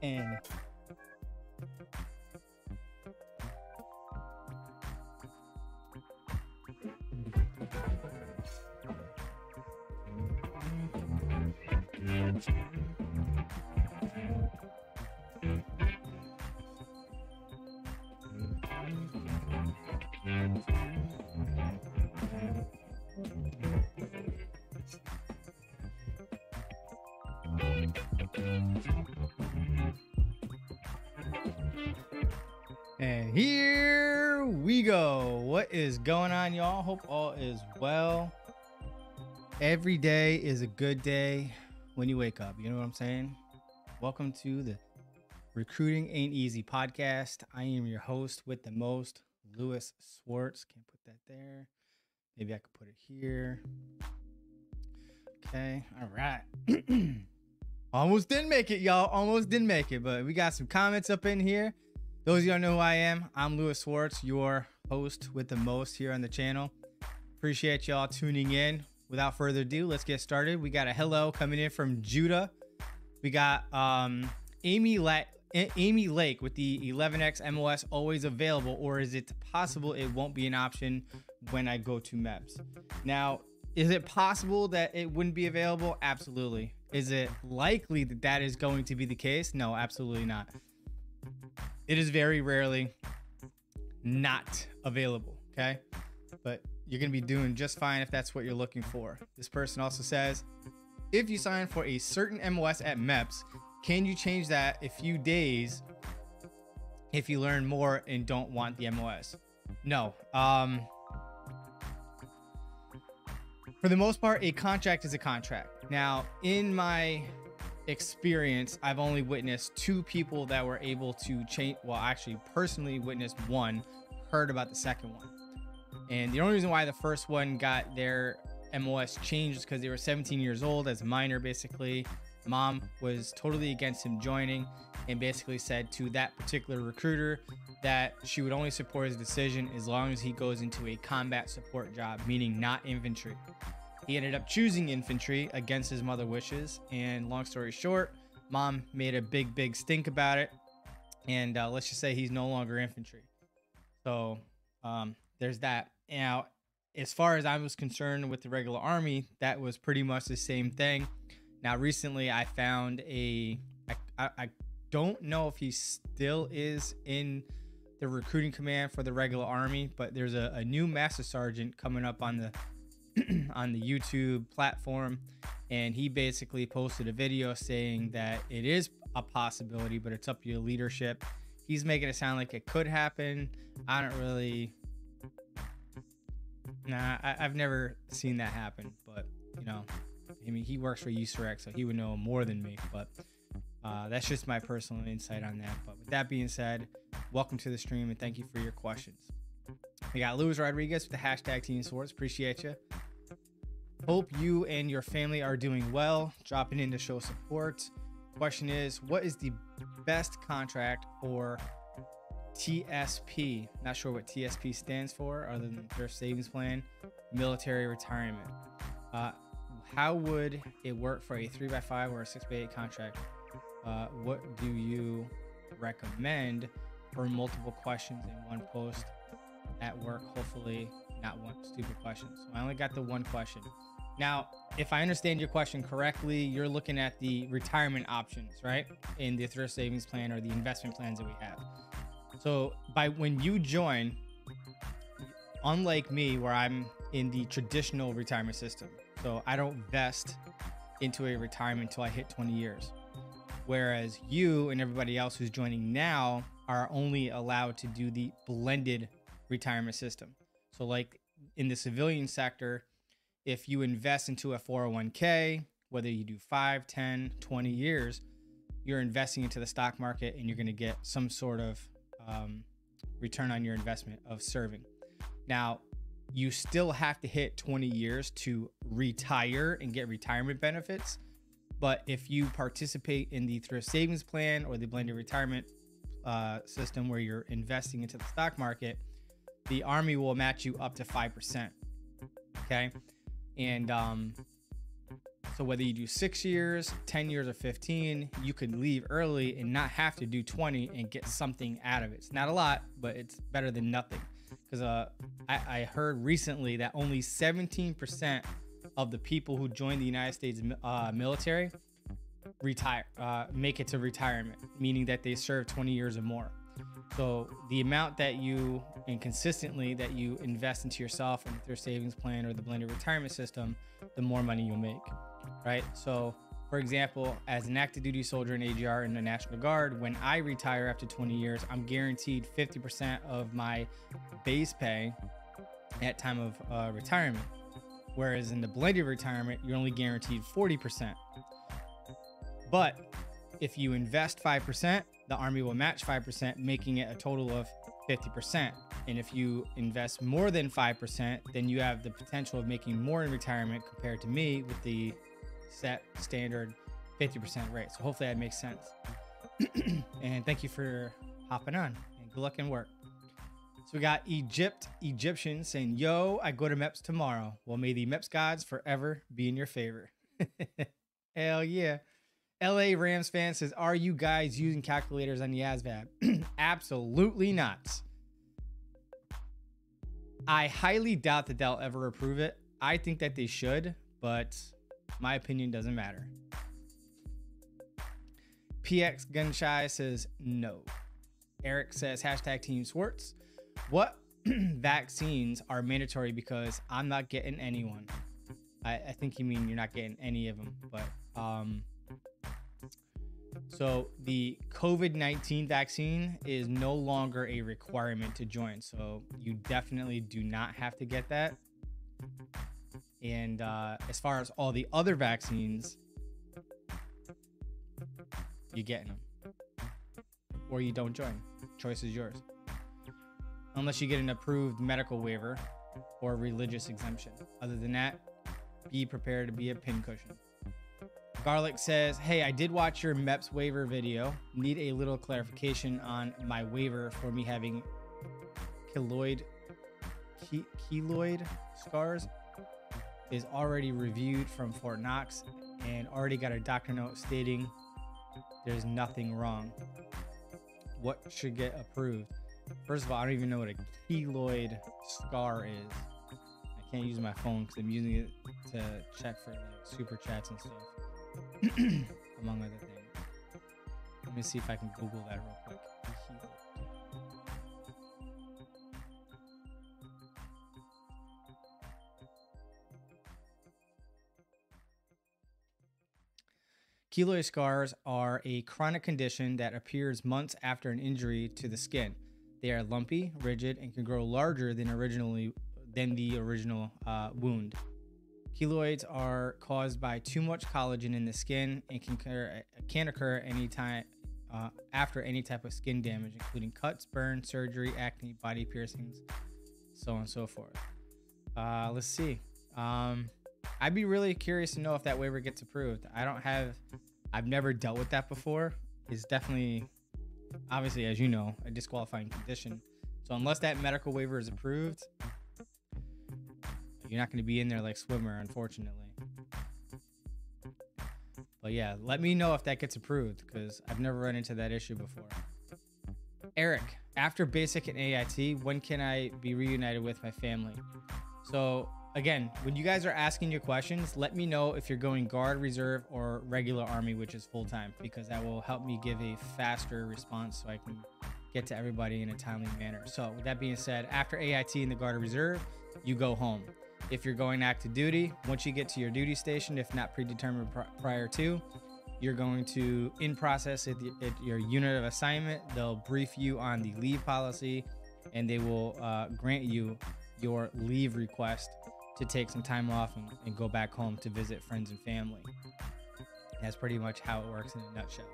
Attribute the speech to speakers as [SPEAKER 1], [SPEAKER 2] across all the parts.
[SPEAKER 1] And here we go. What is going on, y'all? Hope all is well. Every day is a good day when you wake up. You know what I'm saying? Welcome to the Recruiting Ain't Easy podcast. I am your host with the most, Louis Swartz. Can't put that there. Maybe I could put it here. Okay. All right. Almost didn't make it, y'all. Almost didn't make it, but we got some comments up in here. Those of you don't know who I am, I'm Louis Swartz, your host with the most here on the channel. Appreciate y'all tuning in. Without further ado, let's get started. We got a hello coming in from Judah. We got Amy Lake with the 11x MOS always available, or is it possible it won't be an option when I go to MEPS? Now, is it possible that it wouldn't be available? Absolutely. Is it likely that that is going to be the case? No, absolutely not. It is very rarely not available, okay? But you're going to be doing just fine if that's what you're looking for. This person also says, if you sign for a certain MOS at MEPS, can you change that a few days if you learn more and don't want the MOS? No. For the most part, a contract is a contract. Now, in my experience, I've only witnessed two people that were able to change. Well, actually personally witnessed one, heard about the second one. And the only reason why the first one got their MOS changed is because they were 17 years old as a minor, basically. Mom was totally against him joining and basically said to that particular recruiter that she would only support his decision as long as he goes into a combat support job, meaning not infantry. He ended up choosing infantry against his mother's wishes, and long story short, Mom made a big stink about it, and let's just say he's no longer infantry. So there's that. Now, as far as I was concerned with the regular Army, that was pretty much the same thing. Now, recently I found I don't know if he still is in the recruiting command for the regular Army, but there's a new Master Sergeant coming up on the on the YouTube platform, and he basically posted a video saying that it is a possibility, but it's up to your leadership. He's making it sound like it could happen. I don't really, I've never seen that happen, but you know, I mean, he works for USREC, so he would know more than me, but that's just my personal insight on that. But with that being said, welcome to the stream and thank you for your questions. We got Luis Rodriguez with the hashtag TEAM SWARTZ. Appreciate you. Hope you and your family are doing well. Dropping in to show support. Question is, what is the best contract for TSP? Not sure what TSP stands for other than their savings plan, military retirement. How would it work for a 3x5 or a 6x8 contract? What do you recommend for multiple questions in one post at work? Hopefully not one stupid question. So I only got the one question. Now, if I understand your question correctly, you're looking at the retirement options, right? In the thrift savings plan or the investment plans that we have. So when you join, unlike me, where I'm in the traditional retirement system, so I don't vest into a retirement until I hit 20 years. Whereas you and everybody else who's joining now are only allowed to do the blended retirement system. So like in the civilian sector, if you invest into a 401k, whether you do 5, 10, 20 years, you're investing into the stock market and you're going to get some sort of return on your investment of serving. Now, you still have to hit 20 years to retire and get retirement benefits. But if you participate in the thrift savings plan or the blended retirement system where you're investing into the stock market, the Army will match you up to 5%. Okay. And So whether you do 6 years, 10 years, or 15, you could leave early and not have to do 20 and get something out of it. It's not a lot, but it's better than nothing. Because I heard recently that only 17% of the people who join the United States military make it to retirement, meaning that they serve 20 years or more. So the amount that you and consistently that you invest into yourself and with your savings plan or the blended retirement system, the more money you'll make, right? So for example, as an active duty soldier in AGR in the National Guard, when I retire after 20 years, I'm guaranteed 50% of my base pay at time of retirement. Whereas in the blended retirement, you're only guaranteed 40%. But if you invest 5%, the Army will match 5%, making it a total of 50%. And if you invest more than 5%, then you have the potential of making more in retirement compared to me with the set standard 50% rate. So hopefully that makes sense. And thank you for hopping on, and good luck in work. So we got Egyptian saying, yo, I go to MEPS tomorrow. Well, may the MEPS gods forever be in your favor. Hell yeah. LA Rams fan says, are you guys using calculators on the ASVAB? Absolutely not. I highly doubt that they'll ever approve it. I think that they should, but my opinion doesn't matter. PX Gunshy says no. Eric says, hashtag Team Swartz. What vaccines are mandatory because I'm not getting anyone? I think you mean you're not getting any of them, but so the COVID-19 vaccine is no longer a requirement to join. So you definitely do not have to get that. And as far as all the other vaccines, you're getting them. Or you don't join. Choice is yours. Unless you get an approved medical waiver or religious exemption. Other than that, be prepared to be a pincushion. Garlic says, hey, I did watch your MEPS waiver video. Need a little clarification on my waiver for me having keloid scars. Is already reviewed from Fort Knox and already got a doctor note stating there's nothing wrong. What should get approved? First of all, I don't even know what a keloid scar is. I can't use my phone because I'm using it to check for like super chats and stuff, among other things. Let me see if I can Google that real quick. Keloid scars are a chronic condition that appears months after an injury to the skin. They are lumpy, rigid, and can grow larger than the original wound. Keloids are caused by too much collagen in the skin and can occur anytime after any type of skin damage, including cuts, burns, surgery, acne, body piercings, so on and so forth. Let's see. I'd be really curious to know if that waiver gets approved. I've never dealt with that before. It's definitely, obviously, as you know, a disqualifying condition. So unless that medical waiver is approved, you're not going to be in there like swimmer, unfortunately. But yeah, let me know if that gets approved because I've never run into that issue before. Eric, after basic and AIT, when can I be reunited with my family? So again, when you guys are asking your questions, let me know if you're going Guard, Reserve, or regular Army, which is full-time, because that will help me give a faster response so I can get to everybody in a timely manner. So with that being said, after AIT and the Guard or Reserve, you go home. If you're going active duty, once you get to your duty station, if not predetermined prior to, you're going to in process at your unit of assignment. They'll brief you on the leave policy, and they will grant you your leave request to take some time off and go back home to visit friends and family. That's pretty much how it works in a nutshell.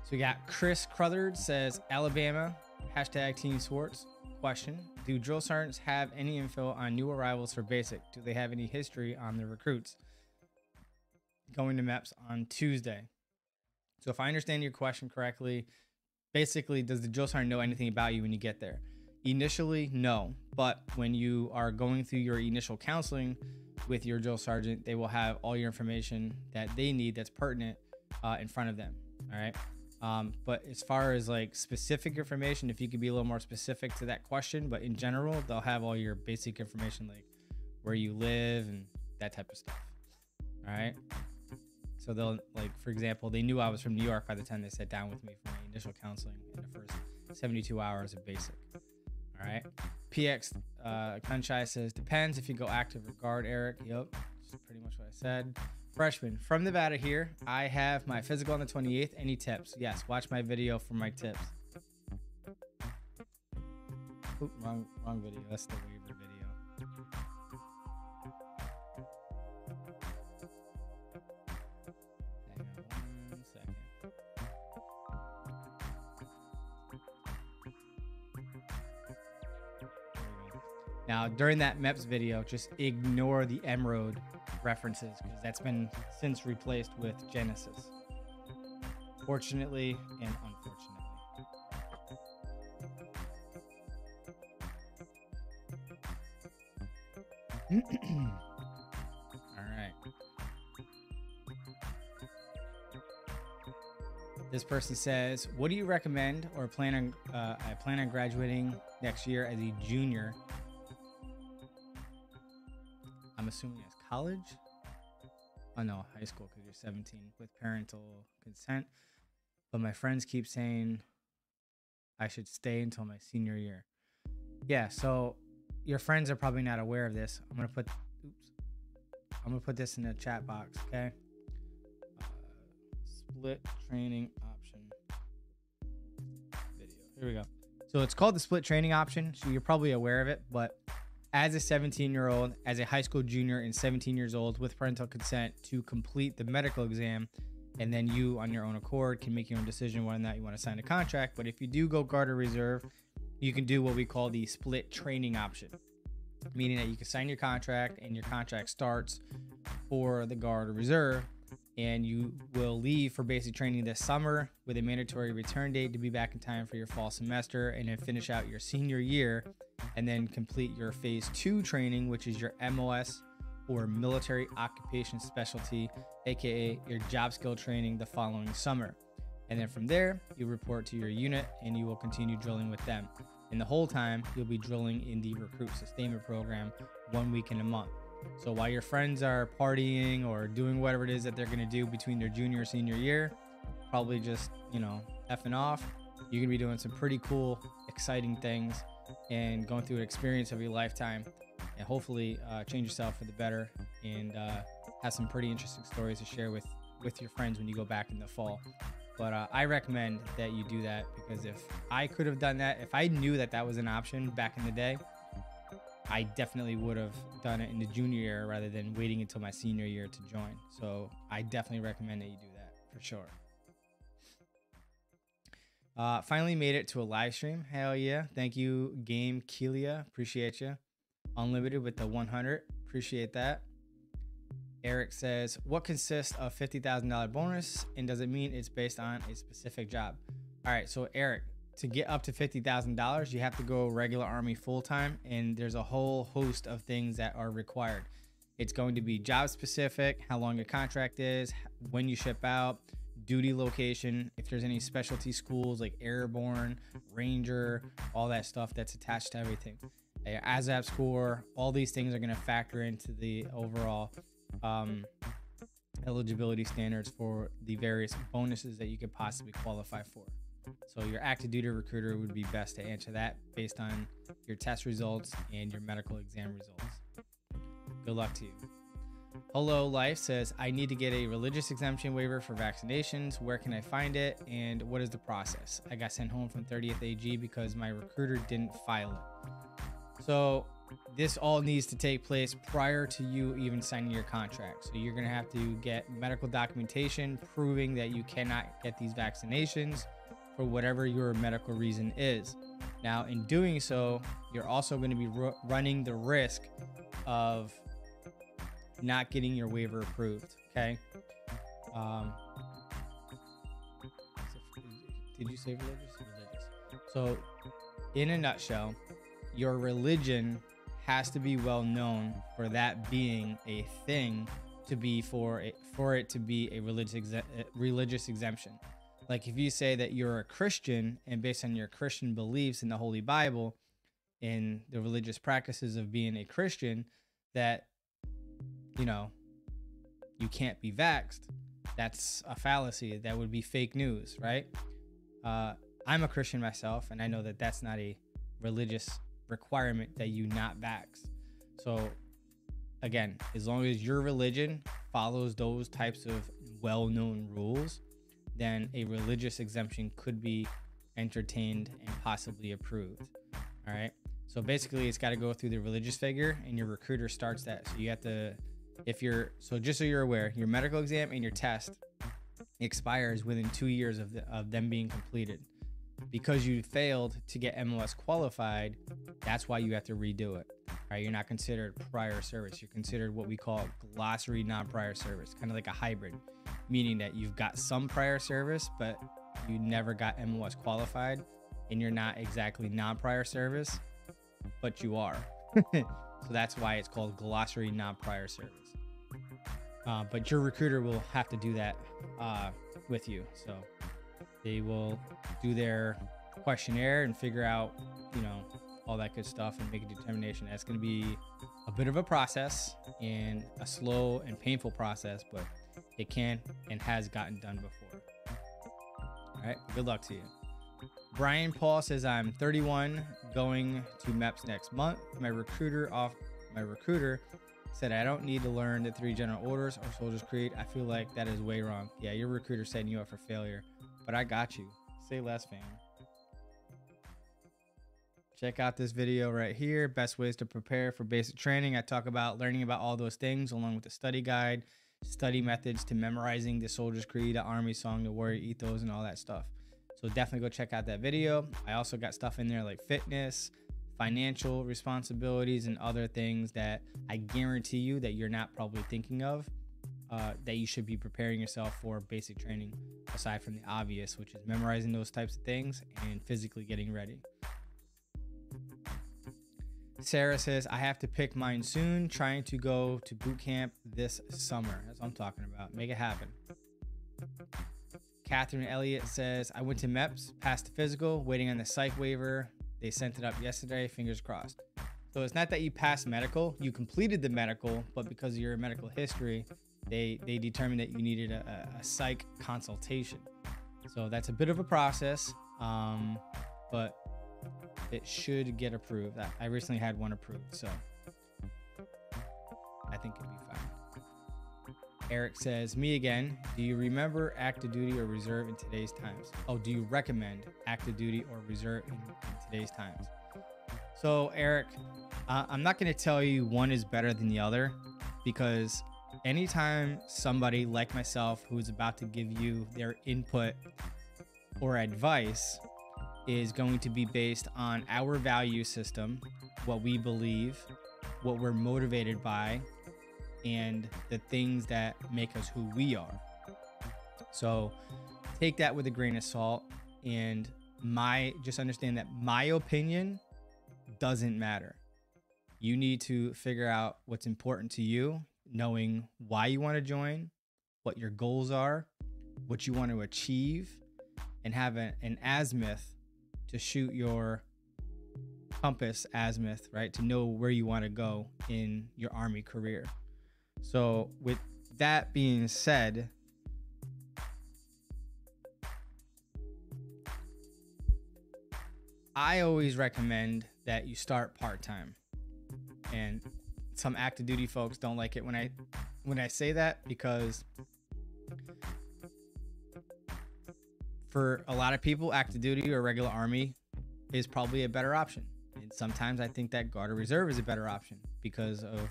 [SPEAKER 1] So we got Chris Crutherd says, Alabama, hashtag Team Swartz. Question, do drill sergeants have any info on new arrivals for basic? Do they have any history on the recruits going to MEPS on Tuesday? So if I understand your question correctly, basically, does the drill sergeant know anything about you when you get there? Initially, no. But when you are going through your initial counseling with your drill sergeant. They will have all your information that they need that's pertinent in front of them. All right. But as far as like specific information, if you could be a little more specific to that question, but in general, they'll have all your basic information, like where you live and that type of stuff. All right. So they'll, like, for example, they knew I was from New York by the time they sat down with me for my initial counseling in the first 72 hours of basic. All right. PX Kunshai says, depends if you go active or guard, Eric. Yep. That's pretty much what I said. Freshman from Nevada here. I have my physical on the 28th. Any tips? Yes. Watch my video for my tips. Oop, wrong video. That's the waiver video. Hang on 1 second. Now, during that MEPS video, just ignore the M-Road references because that's been since replaced with Genesis. Fortunately and unfortunately. All right. This person says, what do you recommend or plan on, I plan on graduating next year as a junior. I'm assuming it's college. Oh no, high school because you're 17 with parental consent. But my friends keep saying I should stay until my senior year. Yeah, so your friends are probably not aware of this. I'm gonna put this in the chat box, okay? Split training option video. Here we go. So it's called the split training option. So you're probably aware of it, but as a 17-year-old, as a high school junior and 17 years old with parental consent to complete the medical exam, and then you on your own accord can make your own decision whether or not you want to sign a contract. But if you do go guard or reserve, you can do what we call the split training option, meaning that you can sign your contract and your contract starts for the guard or reserve, and you will leave for basic training this summer with a mandatory return date to be back in time for your fall semester, and then finish out your senior year and then complete your phase 2 training, which is your MOS or military occupation specialty, aka your job skill training the following summer. And then from there, you report to your unit and you will continue drilling with them. And the whole time you'll be drilling in the recruit sustainment program 1 week in a month. So while your friends are partying or doing whatever it is that they're going to do between their junior or senior year, probably just, effing off, you're going to be doing some pretty cool, exciting things and going through an experience of your lifetime, and hopefully change yourself for the better and have some pretty interesting stories to share with your friends when you go back in the fall. But I recommend that you do that, because if I could have done that, if I knew that that was an option back in the day, I definitely would have done it in the junior year rather than waiting until my senior year to join. So I definitely recommend that you do that for sure. Finally made it to a live stream. Hell yeah. Thank you, Game Kelia. Appreciate you. Unlimited with the 100. Appreciate that. Eric says, what consists of $50,000 bonus, and does it mean it's based on a specific job? All right, so Eric, to get up to $50,000, you have to go regular Army full-time, and there's a whole host of things that are required. It's going to be job specific, how long your contract is, when you ship out, duty location, if there's any specialty schools like Airborne, Ranger, all that stuff that's attached to everything. ASAP score, all these things are going to factor into the overall eligibility standards for the various bonuses that you could possibly qualify for. So your active duty recruiter would be best to answer that based on your test results and your medical exam results. Good luck to you. Hello Life says, I need to get a religious exemption waiver for vaccinations. Where can I find it, and what is the process? I got sent home from 30th AG because my recruiter didn't file it. So this all needs to take place prior to you even signing your contract. So you're going to have to get medical documentation proving that you cannot get these vaccinations for whatever your medical reason is. Now, in doing so, you're also going to be running the risk of not getting your waiver approved. Okay. Did you say religious? Religious. So in a nutshell, your religion has to be well known for that being a thing to be for it to be a religious exemption. Like if you say that you're a Christian and based on your Christian beliefs in the Holy Bible, in the religious practices of being a Christian, that, you know, you can't be vaxxed, that's a fallacy. That would be fake news, right? I'm a Christian myself, and I know that that's not a religious requirement that you not vax. So again, as long as your religion follows those types of well-known rules, then a religious exemption could be entertained and possibly approved. All right. So basically it's got to go through the religious figure, and your recruiter starts that. So you have to, so just so you're aware, your medical exam and your test expires within 2 years of them being completed. Because you failed to get MLS qualified, that's why you have to redo it. All right, you're not considered prior service. You're considered what we call glossary non-prior service, kind of like a hybrid, meaning that you've got some prior service, but you never got MLS qualified, and you're not exactly non-prior service, but you are. So that's why it's called glossary non-prior service. But your recruiter will have to do that with you. So they will do their questionnaire and figure out, you know, all that good stuff and make a determination. That's going to be a bit of a process and a slow and painful process, but it can and has gotten done before. All right, good luck to you. Brian Paul says, I'm 31, going to MEPS next month. My recruiter said I don't need to learn the 3 general orders or Soldier's Creed. I feel like that is way wrong. Yeah, your recruiter setting you up for failure, but I got you. Say less, fam. Check out this video right here. Best ways to prepare for basic training. I talk about learning about all those things along with the study guide, study methods to memorizing the Soldier's Creed, the Army Song, the Warrior Ethos, and all that stuff. So definitely go check out that video. I also got stuff in there like fitness, financial responsibilities, and other things that I guarantee you that you're not probably thinking of, that you should be preparing yourself for basic training, aside from the obvious, which is memorizing those types of things and physically getting ready. Sarah says, I have to pick mine soon, trying to go to boot camp this summer. That's what I'm talking about. Make it happen. Catherine Elliott says, I went to MEPS, passed the physical, waiting on the psych waiver. They sent it up yesterday, fingers crossed. So it's not that you passed medical, you completed the medical, but because of your medical history, they determined that you needed a psych consultation. So that's a bit of a process, but it should get approved. I recently had one approved, so I think it'll be fine. Eric says, me again, do you remember active duty or reserve in today's times? Oh, do you recommend active duty or reserve in today's times? So Eric, I'm not going to tell you one is better than the other, because anytime somebody like myself who is about to give you their input or advice is going to be based on our value system, what we believe, what we're motivated by, and the things that make us who we are. So take that with a grain of salt, and just understand that my opinion doesn't matter. You need to figure out what's important to you, knowing why you want to join, what your goals are, what you want to achieve, and have an azimuth to shoot your compass azimuth, right? To know where you want to go in your Army career. So with that being said, I always recommend that you start part-time. And some active duty folks don't like it when I say that, because for a lot of people, active duty or regular Army is probably a better option. And sometimes I think that Guard or Reserve is a better option because of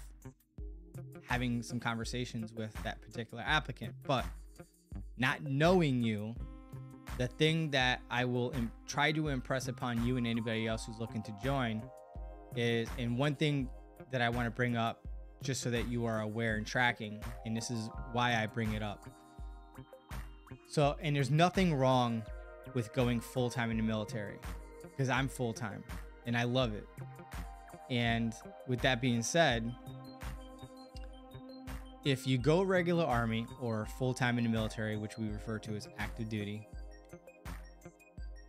[SPEAKER 1] having some conversations with that particular applicant. But not knowing you, the thing that I will try to impress upon you and anybody else who's looking to join is, and one thing that I want to bring up just so that you are aware and tracking, and this is why I bring it up. So, and there's nothing wrong with going full-time in the military, because I'm full-time and I love it. And with that being said, if you go regular Army or full-time in the military, which we refer to as active duty,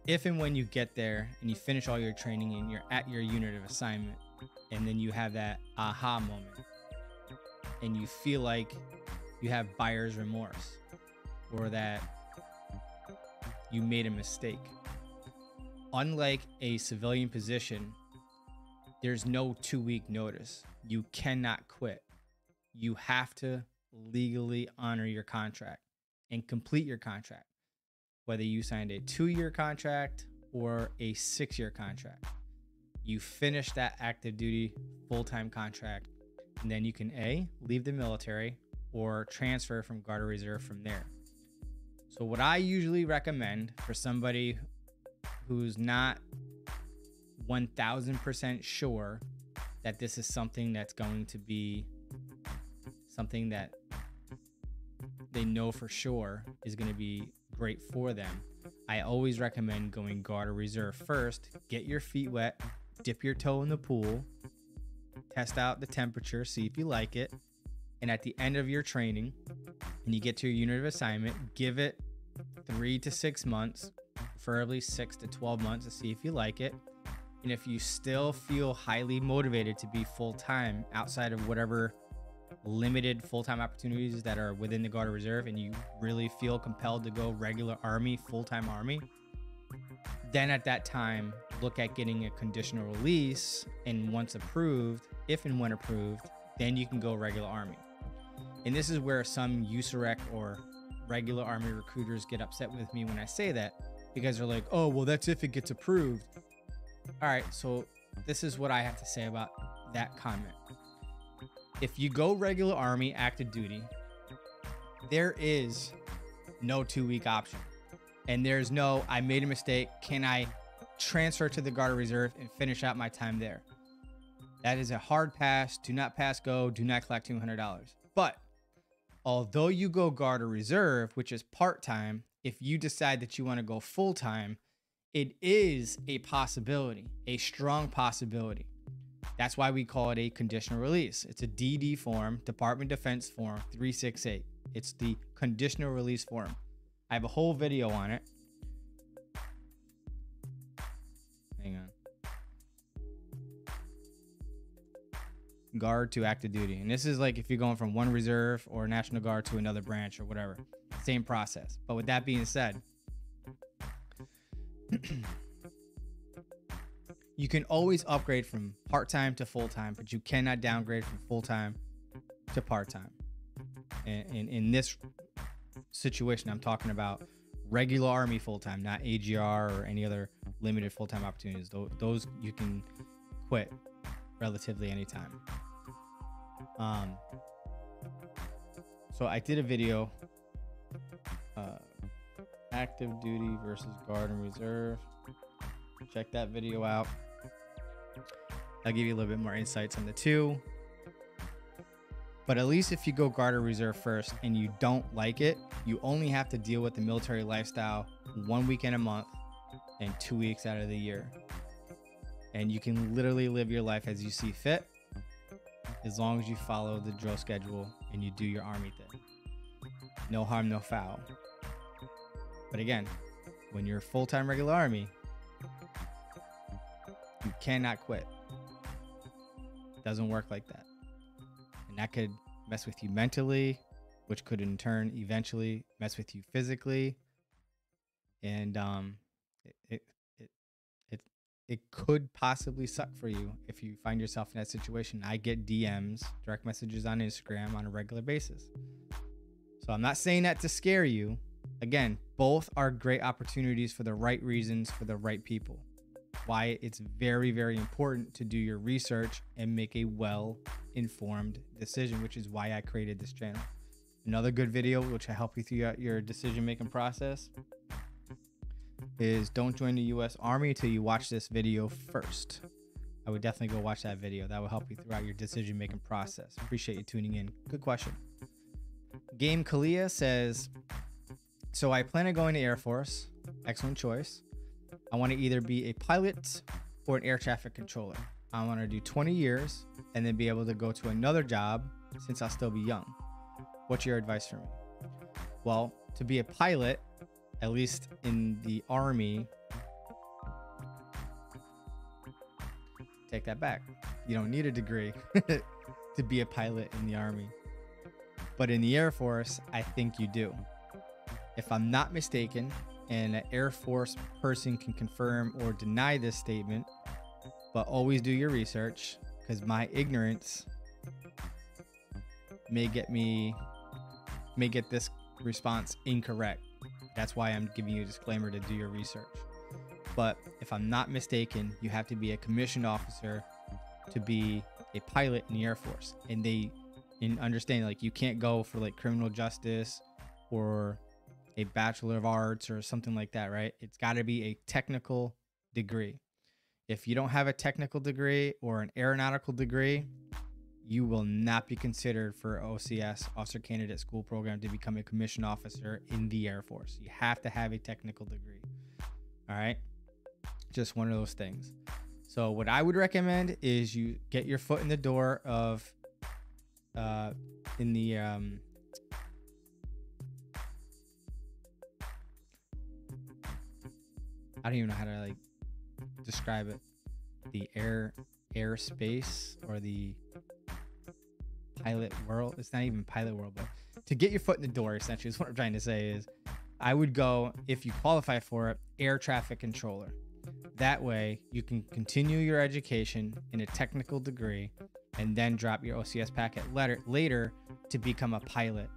[SPEAKER 1] if and when you get there and you finish all your training and you're at your unit of assignment, and then you have that aha moment and you feel like you have buyer's remorse or that you made a mistake, unlike a civilian position, there's no 2-week notice. You cannot quit. You have to legally honor your contract and complete your contract, whether you signed a 2-year contract or a 6-year contract. You finish that active duty full-time contract, and then you can A, leave the military or transfer from Guard or Reserve from there. So what I usually recommend for somebody who's not 1000% sure that this is something that's going to be something that they know for sure is going to be great for them, I always recommend going Guard or Reserve first. Get your feet wet, dip your toe in the pool, test out the temperature, see if you like it. And at the end of your training, and you get to your unit of assignment, give it 3 to 6 months, preferably 6 to 12 months to see if you like it. And if you still feel highly motivated to be full-time outside of whatever limited full-time opportunities that are within the Guard or Reserve, and you really feel compelled to go regular Army, full-time Army, then at that time, look at getting a conditional release. And once approved, if and when approved, then you can go regular Army. And this is where some USAREC or regular Army recruiters get upset with me when I say that, because they're like, oh, well, that's if it gets approved. All right, so this is what I have to say about that comment. If you go regular Army active duty, there is no 2-week option. And there's no, I made a mistake, can I transfer to the Guard or Reserve and finish out my time there? That is a hard pass. Do not pass go. Do not collect $200. But although you go Guard or Reserve, which is part-time, if you decide that you want to go full-time, it is a possibility, a strong possibility. That's why we call it a conditional release. It's a DD form, Department of Defense form 368. It's the conditional release form. I have a whole video on it. Hang on. Guard to active duty. And this is like if you're going from one reserve or National Guard to another branch or whatever. Same process. But with that being said, you can always upgrade from part-time to full-time, but you cannot downgrade from full-time to part-time. And in this situation, I'm talking about regular Army full-time, not AGR or any other limited full-time opportunities. Those you can quit relatively anytime. So I did a video, active duty versus Guard and Reserve. Check that video out. I'll give you a little bit more insights on the two. But at least if you go Guard or Reserve first and you don't like it, you only have to deal with the military lifestyle 1 weekend a month and 2 weeks out of the year. And you can literally live your life as you see fit, as long as you follow the drill schedule and you do your Army thing. No harm, no foul. But again, when you're full-time regular Army, you cannot quit. It doesn't work like that. And that could mess with you mentally, which could in turn eventually mess with you physically. And it could possibly suck for you if you find yourself in that situation. I get DMs, direct messages on Instagram on a regular basis. So I'm not saying that to scare you. Again, both are great opportunities for the right reasons, for the right people. Why it's very, very important to do your research and make a well-informed decision, which is why I created this channel. Another good video, which will help you throughout your decision-making process, is don't join the U.S. Army until you watch this video first. I would definitely go watch that video. That will help you throughout your decision-making process. Appreciate you tuning in. Good question. Game Kalia says, so I plan on going to Air Force. Excellent choice. I want to either be a pilot or an air traffic controller. I want to do 20 years and then be able to go to another job since I'll still be young. What's your advice for me? Well, to be a pilot, at least in the Army, take that back. You don't need a degree to be a pilot in the Army. But in the Air Force, I think you do. If I'm not mistaken, and an Air Force person can confirm or deny this statement, but always do your research, because my ignorance may get this response incorrect. That's why I'm giving you a disclaimer to do your research. But if I'm not mistaken, you have to be a commissioned officer to be a pilot in the Air Force. And understand, like, you can't go for like criminal justice or a Bachelor of Arts or something like that, right? It's got to be a technical degree. If you don't have a technical degree or an aeronautical degree, you will not be considered for OCS, Officer Candidate School Program, to become a commissioned officer in the Air Force. You have to have a technical degree. All right. Just one of those things. So what I would recommend is you get your foot in the door of I don't even know how to like describe it. The airspace or the pilot world. It's not even pilot world, but to get your foot in the door, essentially, is what I'm trying to say is I would go, if you qualify for it, air traffic controller. That way you can continue your education in a technical degree and then drop your OCS packet later to become a pilot.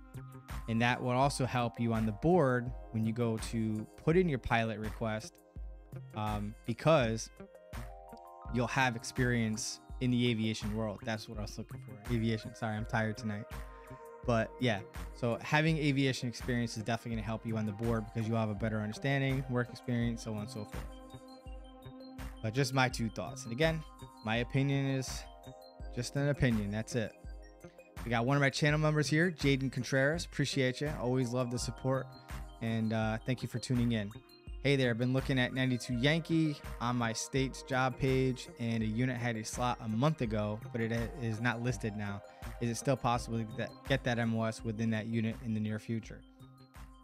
[SPEAKER 1] And that will also help you on the board when you go to put in your pilot request, because you'll have experience in the aviation world. That's what I was looking for. Aviation. Sorry, I'm tired tonight. But yeah, so having aviation experience is definitely going to help you on the board because you'll have a better understanding, work experience, so on and so forth. But just my 2 thoughts. And again, my opinion is just an opinion. That's it. We got one of my channel members here, Jaden Contreras. Appreciate you. Always love the support. And thank you for tuning in. Hey there, I've been looking at 92 Yankee on my state's job page, and a unit had a slot a month ago, but it is not listed now. Is it still possible to get that MOS within that unit in the near future?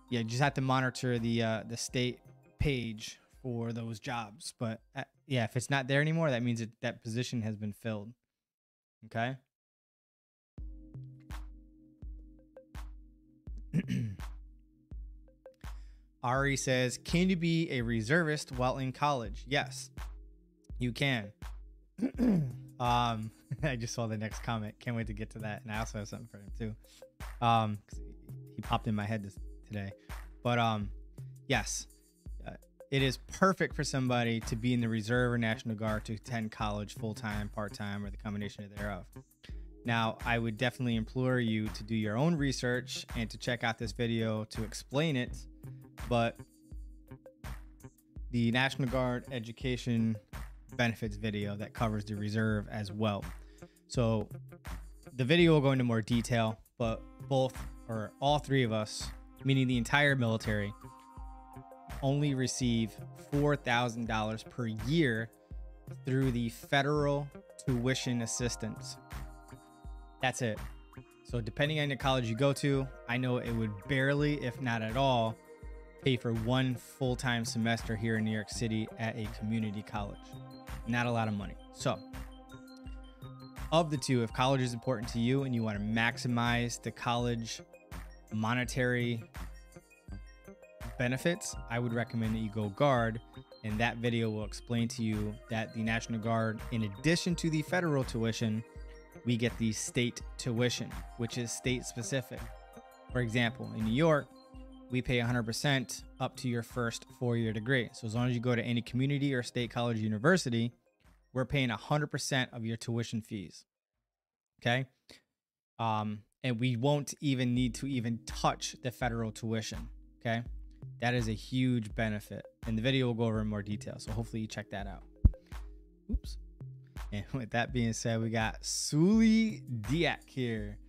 [SPEAKER 1] Yeah, you just have to monitor the state page for those jobs. But yeah, if it's not there anymore, that means that position has been filled. Okay. Ari says, can you be a reservist while in college? Yes, you can. I just saw the next comment. Can't wait to get to that. And I also have something for him too. 'Cause he popped in my head today. But yes, it is perfect for somebody to be in the Reserve or National Guard to attend college full-time, part-time, or the combination of thereof. Now, I would definitely implore you to do your own research and to check out this video to explain it. But the National Guard education benefits video that covers the reserve as well. So the video will go into more detail, but all 3 of us, meaning the entire military, only receive $4,000 per year through the federal tuition assistance. That's it. So depending on the college you go to, I know it would barely, if not at all, pay for one full-time semester here in New York City at a community college. Not a lot of money. So of the 2, if college is important to you and you want to maximize the college monetary benefits, I would recommend that you go Guard, and that video will explain to you that the National Guard, in addition to the federal tuition, we get the state tuition, which is state specific. For example, in New York, we pay 100% up to your first 4-year degree. So as long as you go to any community or state college or university, we're paying 100% of your tuition fees. Okay. And we won't even need to even touch the federal tuition. Okay. That is a huge benefit. And the video will go over in more detail. So hopefully you check that out. Oops. And with that being said, we got Suli Diak here.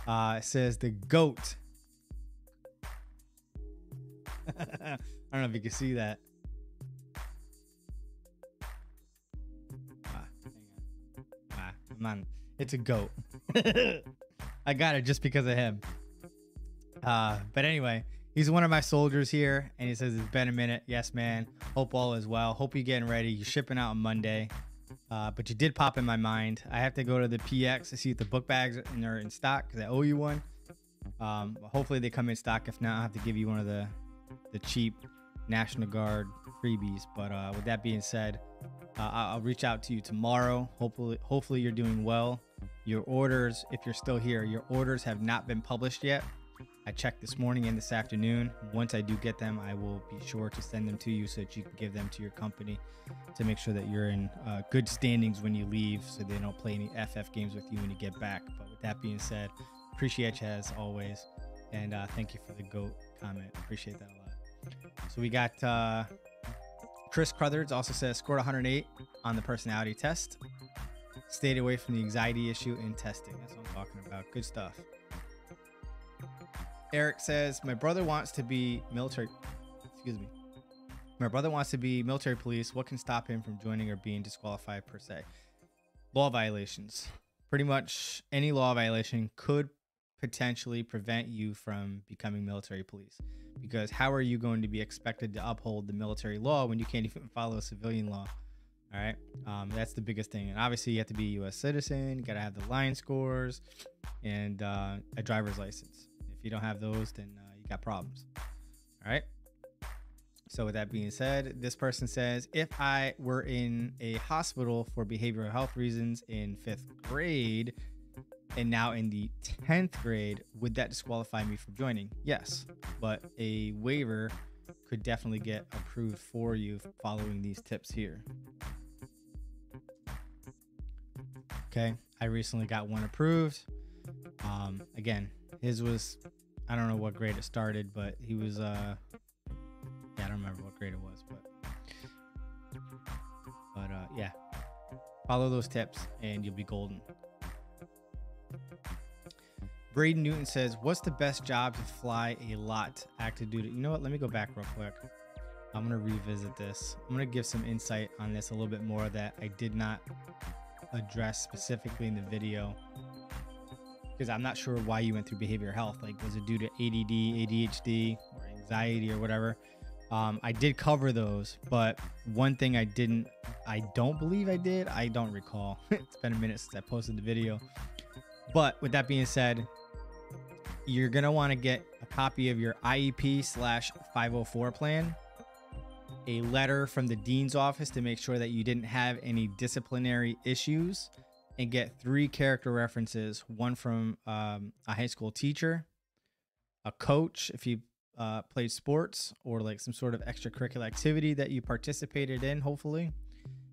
[SPEAKER 1] It says the GOAT. I don't know if you can see that. Hang on. Man, it's a goat. I got it just because of him. But anyway, he's one of my soldiers here, and he says it's been a minute. Yes, man. Hope all is well. Hope you're getting ready. You're shipping out on Monday. But you did pop in my mind. I have to go to the PX to see if the book bags are in stock because I owe you one. Hopefully they come in stock. If not, I'll have to give you one of the cheap National Guard freebies. But with that being said, I'll reach out to you tomorrow. Hopefully you're doing well. Your orders, if you're still here, your orders have not been published yet. I checked this morning and this afternoon. Once I do get them, I will be sure to send them to you so that you can give them to your company to make sure that you're in good standings when you leave, so they don't play any FF games with you when you get back. But with that being said, appreciate you as always, and thank you for the GOAT comment. Appreciate that a lot. So we got Chris Crothers also says scored 108 on the personality test. Stayed away from the anxiety issue in testing. That's what I'm talking about. Good stuff. Eric says, my brother wants to be military. Excuse me. My brother wants to be military police. What can stop him from joining or being disqualified per se? Law violations. Pretty much any law violation could potentially prevent you from becoming military police, because how are you going to be expected to uphold the military law when you can't even follow civilian law? All right. That's the biggest thing. And obviously you have to be a U.S. citizen. You got to have the line scores and a driver's license. If you don't have those, then you got problems. All right. So with that being said, this person says, if I were in a hospital for behavioral health reasons in 5th grade and now in the 10th grade, would that disqualify me from joining? Yes, but a waiver could definitely get approved for you following these tips here. Okay, I recently got one approved. Again, his was, I don't know what grade it started, but he was yeah, I don't remember what grade it was, but yeah, follow those tips and you'll be golden. Braden Newton says, what's the best job to fly a lot active duty? You know what, let me go back real quick. I'm gonna revisit this. I'm gonna give some insight on this a little bit more that I did not address specifically in the video, because I'm not sure why you went through behavioral health. Like, was it due to ADD, ADHD, or anxiety or whatever? I did cover those, but one thing I don't believe I did, I don't recall. It's been a minute since I posted the video. But with that being said, you're gonna want to get a copy of your IEP/504 plan, a letter from the dean's office to make sure that you didn't have any disciplinary issues, and get 3 character references, one from a high school teacher, a coach if you played sports, or like some sort of extracurricular activity that you participated in, hopefully.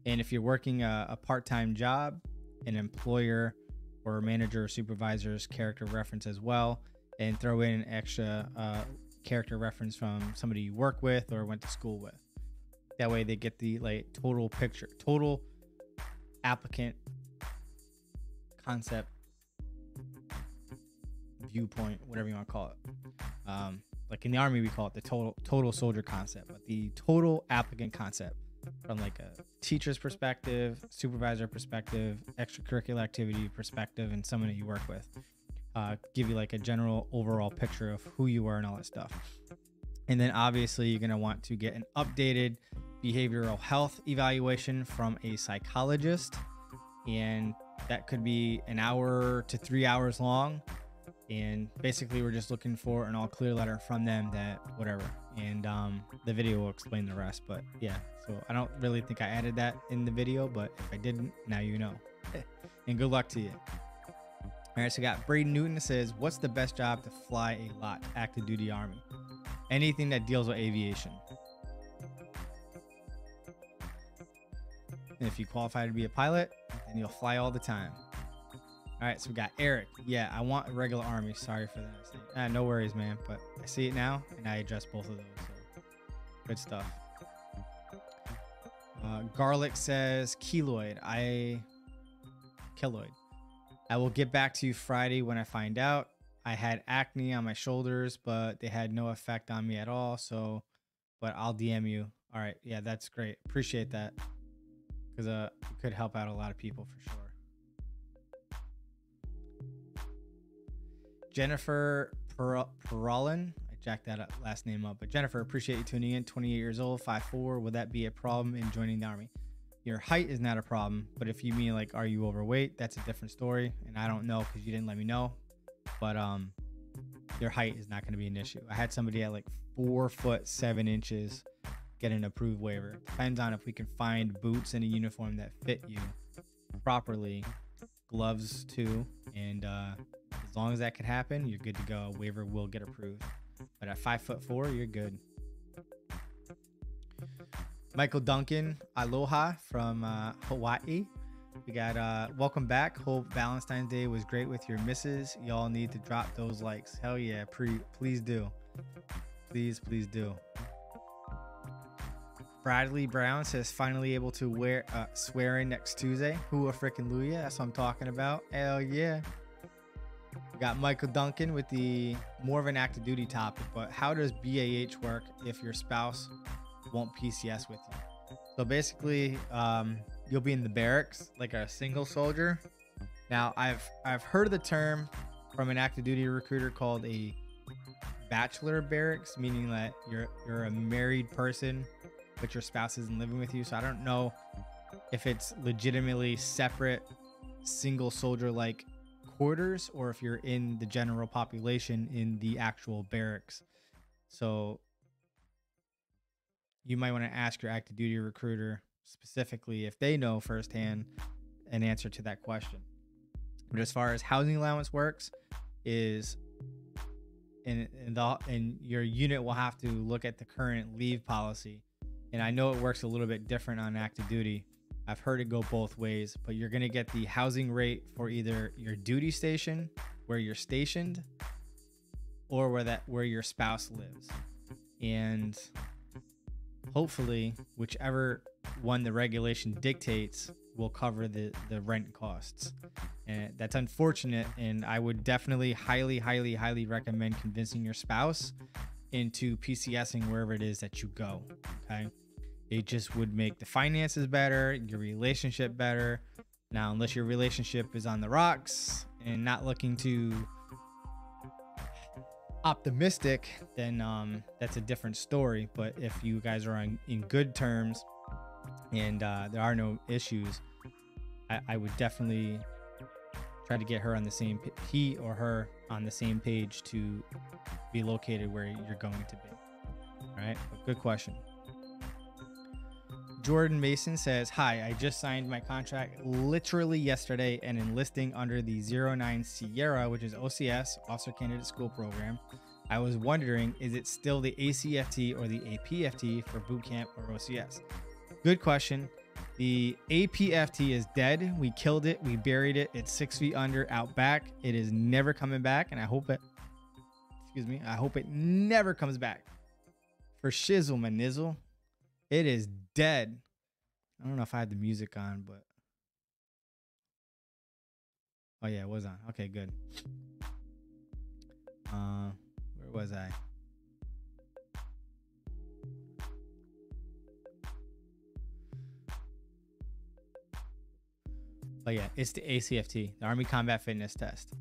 [SPEAKER 1] And if you're working a part-time job, an employer or manager or supervisor's character reference as well, and throw in an extra character reference from somebody you work with or went to school with. That way they get the like total picture, total applicant concept, viewpoint, whatever you want to call it. Like in the Army, we call it the total soldier concept, but the total applicant concept from like a teacher's perspective, supervisor perspective, extracurricular activity perspective, and someone that you work with. Give you like a general overall picture of who you are and all that stuff. And then obviously you're going to want to get an updated behavioral health evaluation from a psychologist, and that could be an hour to 3 hours long. And basically we're just looking for an all clear letter from them that whatever, and the video will explain the rest. But yeah, so I don't really think I added that in the video, but if I didn't, now you know. And good luck to you. All right, so we got Braden Newton that says, what's the best job to fly a lot? Active duty Army. Anything that deals with aviation. And if you qualify to be a pilot, then you'll fly all the time. All right, so we got Eric. Yeah, I want a regular Army. Sorry for that. No worries, man. But I see it now, and I address both of those. So good stuff. Garlic says, keloid. I will get back to you Friday when I find out. I had acne on my shoulders, but they had no effect on me at all. So, but I'll DM you. All right. Yeah, that's great. Appreciate that. Because it could help out a lot of people for sure. Jennifer Peralin. I jacked that last name up. But Jennifer, appreciate you tuning in. 28 years old, 5'4". Would that be a problem in joining the Army? Your height is not a problem. But if you mean like, are you overweight? That's a different story. And I don't know because you didn't let me know. But your height is not going to be an issue. I had somebody at like 4'7" get an approved waiver. Depends on if we can find boots and a uniform that fit you properly, gloves too, and as long as that can happen, you're good to go. A waiver will get approved. But at 5'4", you're good. Michael Duncan, aloha from Hawaii. We got welcome back. Hope Valentine's Day was great with your missus. Y'all need to drop those likes. Hell yeah, please do. Please do. Bradley Brown says finally able to swear in next Tuesday. Hua frickin' Luya. That's what I'm talking about. Hell yeah. We got Michael Duncan with the more of an active duty topic, but how does BAH work if your spouse won't PCS with you? So basically, you'll be in the barracks like a single soldier. Now, I've heard of the term from an active duty recruiter called a bachelor barracks, meaning that you're a married person, but your spouse isn't living with you. So I don't know if it's legitimately separate single soldier like quarters or if you're in the general population in the actual barracks. So you might want to ask your active duty recruiter specifically if they know firsthand an answer to that question. But as far as housing allowance works is and your unit will have to look at the current leave policy. And I know it works a little bit different on active duty. I've heard it go both ways, but you're going to get the housing rate for either your duty station where you're stationed or where your spouse lives. And hopefully whichever one the regulation dictates will cover the rent costs. And that's unfortunate. And I would definitely highly recommend convincing your spouse into PCSing wherever it is that you go. Okay. It just would make the finances better, your relationship better. Now, unless your relationship is on the rocks and not looking to optimistic, then that's a different story. But if you guys are in good terms and there are no issues, I would definitely try to get her on the same, he or her on the same page to be located where you're going to be. All right, but good question. Jordan Mason says, hi, I just signed my contract literally yesterday and enlisting under the 09 Sierra, which is OCS, Officer Candidate School Program. I was wondering, is it still the ACFT or the APFT for boot camp or OCS? Good question. The APFT is dead. We killed it. We buried it. It's 6 feet under out back. It is never coming back. And I hope it never comes back. For shizzle, my nizzle. It is dead. I don't know if I had the music on, but oh yeah, it was on. Okay, good. Where was I? Oh yeah, it's the ACFT, the Army Combat Fitness Test.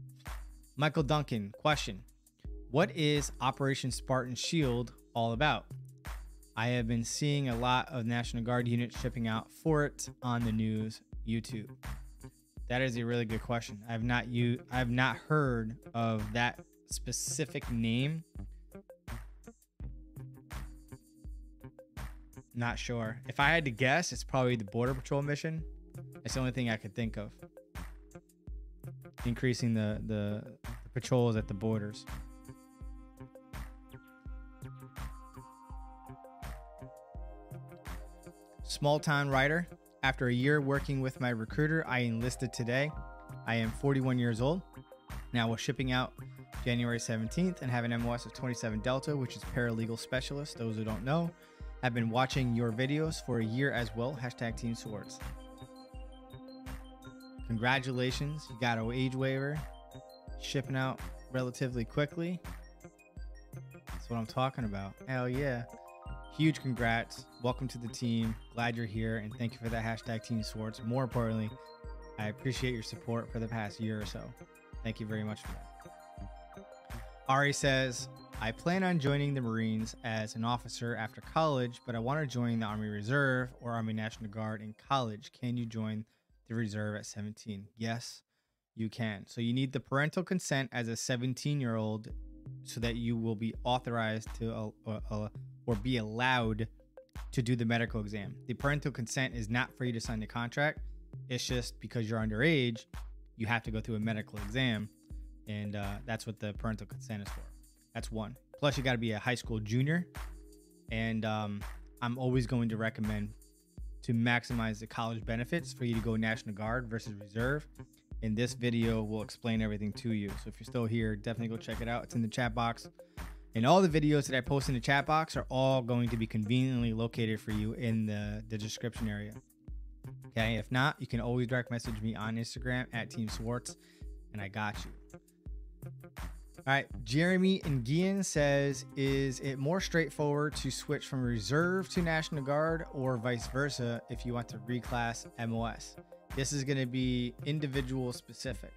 [SPEAKER 1] Michael Duncan, question. What is Operation Spartan Shield all about? I have been seeing a lot of National Guard units shipping out for it on the news, YouTube. That is a really good question. I have not heard of that specific name. Not sure. If I had to guess, it's probably the Border Patrol mission. It's the only thing I could think of. Increasing the patrols at the borders. Small town writer. After a year working with my recruiter, I enlisted today. I am 41 years old. Now we're shipping out January 17th and have an MOS of 27 Delta, which is paralegal specialist. Those who don't know, I've been watching your videos for a year as well. Hashtag Team Swords. Congratulations. You got an age waiver. Shipping out relatively quickly. That's what I'm talking about. Hell yeah. Huge congrats. Welcome to the team. Glad you're here. And thank you for that hashtag Team Swords. More importantly, I appreciate your support for the past year or so. Thank you very much for that. Ari says, I plan on joining the Marines as an officer after college, but I want to join the Army Reserve or Army National Guard in college. Can you join the reserve at 17? Yes, you can. So you need the parental consent as a 17-year-old so that you will be authorized to or be allowed to do the medical exam. The parental consent is not for you to sign the contract. It's just because you're underage, you have to go through a medical exam. And that's what the parental consent is for. That's one. Plus, you got to be a high school junior. And I'm always going to recommend to maximize the college benefits for you to go National Guard versus Reserve. And this video will explain everything to you. So if you're still here, definitely go check it out. It's in the chat box. And all the videos that I post in the chat box are all going to be conveniently located for you in the description area. Okay, if not, you can always direct message me on Instagram at Team Swartz, and I got you. All right, Jeremy Nguyen says, is it more straightforward to switch from Reserve to National Guard or vice versa if you want to reclass MOS? This is going to be individual specific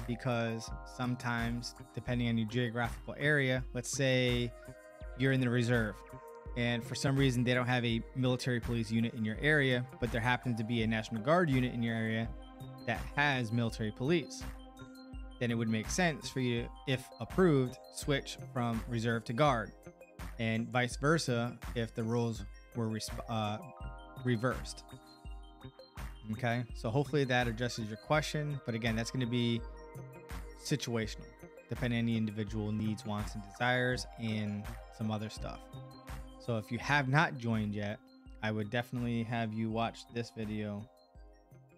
[SPEAKER 1] because sometimes, depending on your geographical area, let's say you're in the Reserve and for some reason they don't have a military police unit in your area, but there happens to be a National Guard unit in your area that has military police. Then it would make sense for you to, if approved, switch from Reserve to Guard, and vice versa if the roles were reversed. Okay, so hopefully that addresses your question, but again, that's going to be situational, depending on the individual needs, wants, and desires, and some other stuff. So if you have not joined yet, I would definitely have you watch this video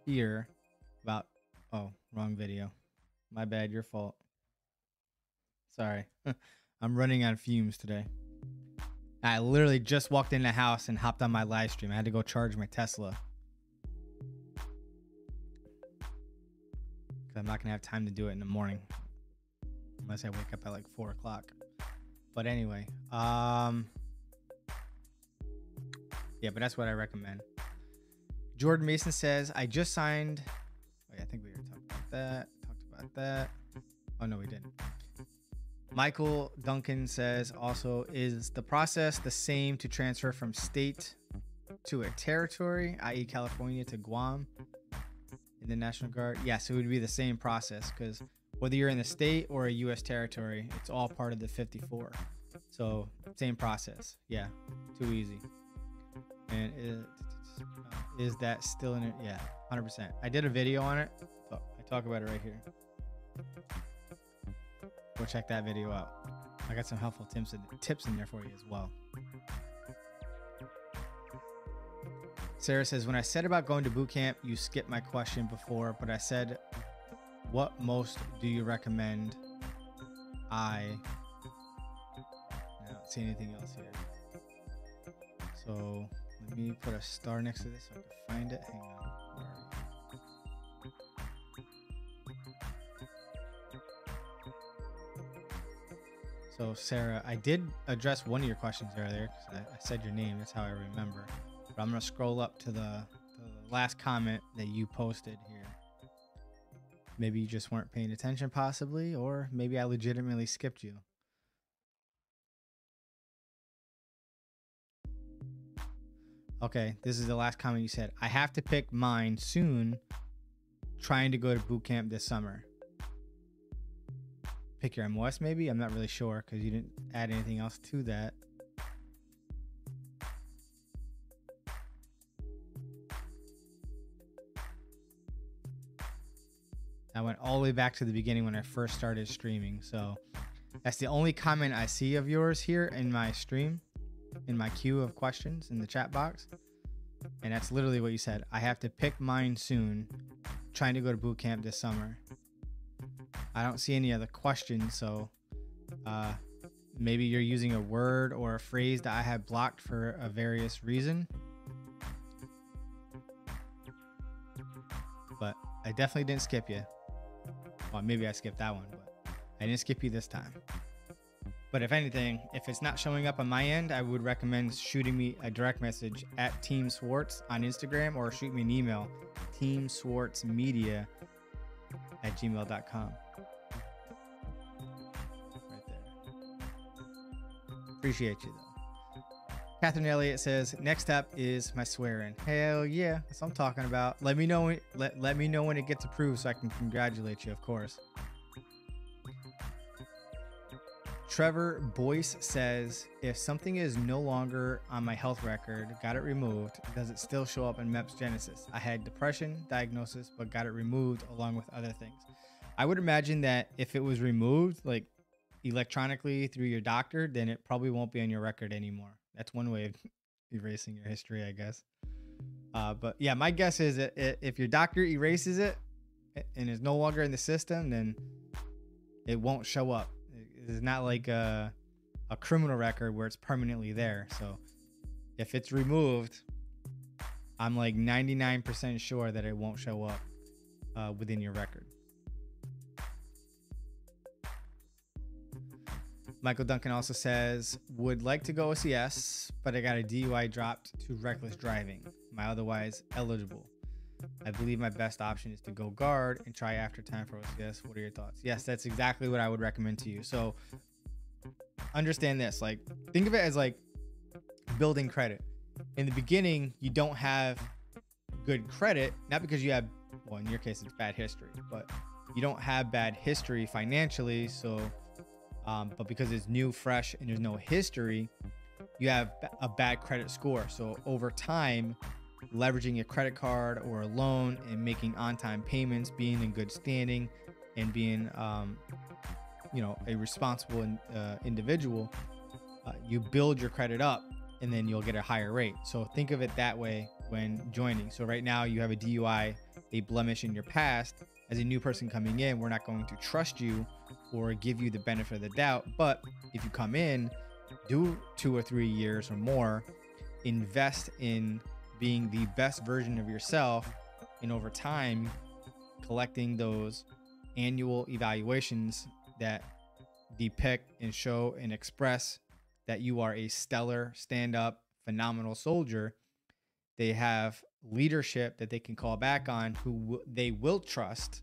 [SPEAKER 1] here about, oh, wrong video. My bad, your fault. Sorry. I'm running on fumes today. I literally just walked in the house and hopped on my live stream. I had to go charge my Tesla. I'm not gonna have time to do it in the morning unless I wake up at like 4 o'clock. But anyway, yeah, but that's what I recommend. Jordan Mason says, I just signed. Wait, I think we already talked about that. Oh no, we didn't. Michael Duncan says also, is the process the same to transfer from state to a territory, i.e. California to Guam in the National Guard? Yes, it would be the same process because whether you're in the state or a U.S. territory, it's all part of the 54. So same process. Yeah, too easy. And is that still in it? Yeah, 100%. I did a video on it. So I talk about it right here. Go check that video out. I got some helpful tips in there for you as well. Sarah says, when I said about going to boot camp, you skipped my question before, but I said, what most do you recommend? I don't see anything else here. So let me put a star next to this so I can find it. Hang on. So Sarah, I did address one of your questions earlier because I said your name. That's how I remember. But I'm going to scroll up to the last comment that you posted here. Maybe you just weren't paying attention possibly, or maybe I legitimately skipped you. Okay, this is the last comment you said. I have to pick mine soon, trying to go to boot camp this summer. Pick your MOS maybe? I'm not really sure because you didn't add anything else to that. I went all the way back to the beginning when I first started streaming. So that's the only comment I see of yours here in my stream, in my queue of questions in the chat box. And that's literally what you said. I have to pick mine soon, trying to go to boot camp this summer. I don't see any other questions, so maybe you're using a word or a phrase that I have blocked for a various reason. But I definitely didn't skip you. Well, maybe I skipped that one, but I didn't skip you this time. But if anything, if it's not showing up on my end, I would recommend shooting me a direct message at Team Swartz on Instagram, or shoot me an email, teamswartzmedia@gmail.com. Right there. Appreciate you though. Catherine Elliott says, next step is my swearing. Hell yeah, that's what I'm talking about. Let me know let me know when it gets approved so I can congratulate you, of course. Trevor Boyce says, if something is no longer on my health record, got it removed, does it still show up in MEPS Genesis? I had depression diagnosis, but got it removed along with other things. I would imagine that if it was removed, like electronically through your doctor, then it probably won't be on your record anymore. That's one way of erasing your history, I guess. But yeah, my guess is that if your doctor erases it and is no longer in the system, then it won't show up. It's not like a criminal record where it's permanently there. So if it's removed, I'm like 99% sure that it won't show up within your record. Michael Duncan also says, would like to go OCS, but I got a DUI dropped to reckless driving. Am I otherwise eligible? I believe my best option is to go guard and try after time for OCS. What are your thoughts? Yes, that's exactly what I would recommend to you. So understand this, like think of it as like building credit. In the beginning, you don't have good credit, not because you have, well, in your case, it's bad history, but you don't have bad history financially. So, but because it's new, fresh, and there's no history, you have a bad credit score. So over time, leveraging a credit card or a loan and making on-time payments, being in good standing, and being a responsible individual, you build your credit up and then you'll get a higher rate. So think of it that way when joining. So right now you have a DUI, a blemish in your past. As a new person coming in, we're not going to trust you or give you the benefit of the doubt. But if you come in, do 2 or 3 years or more, invest in being the best version of yourself, and over time collecting those annual evaluations that depict and show and express that you are a stellar, stand-up, phenomenal soldier. They have leadership that they can call back on, who they will trust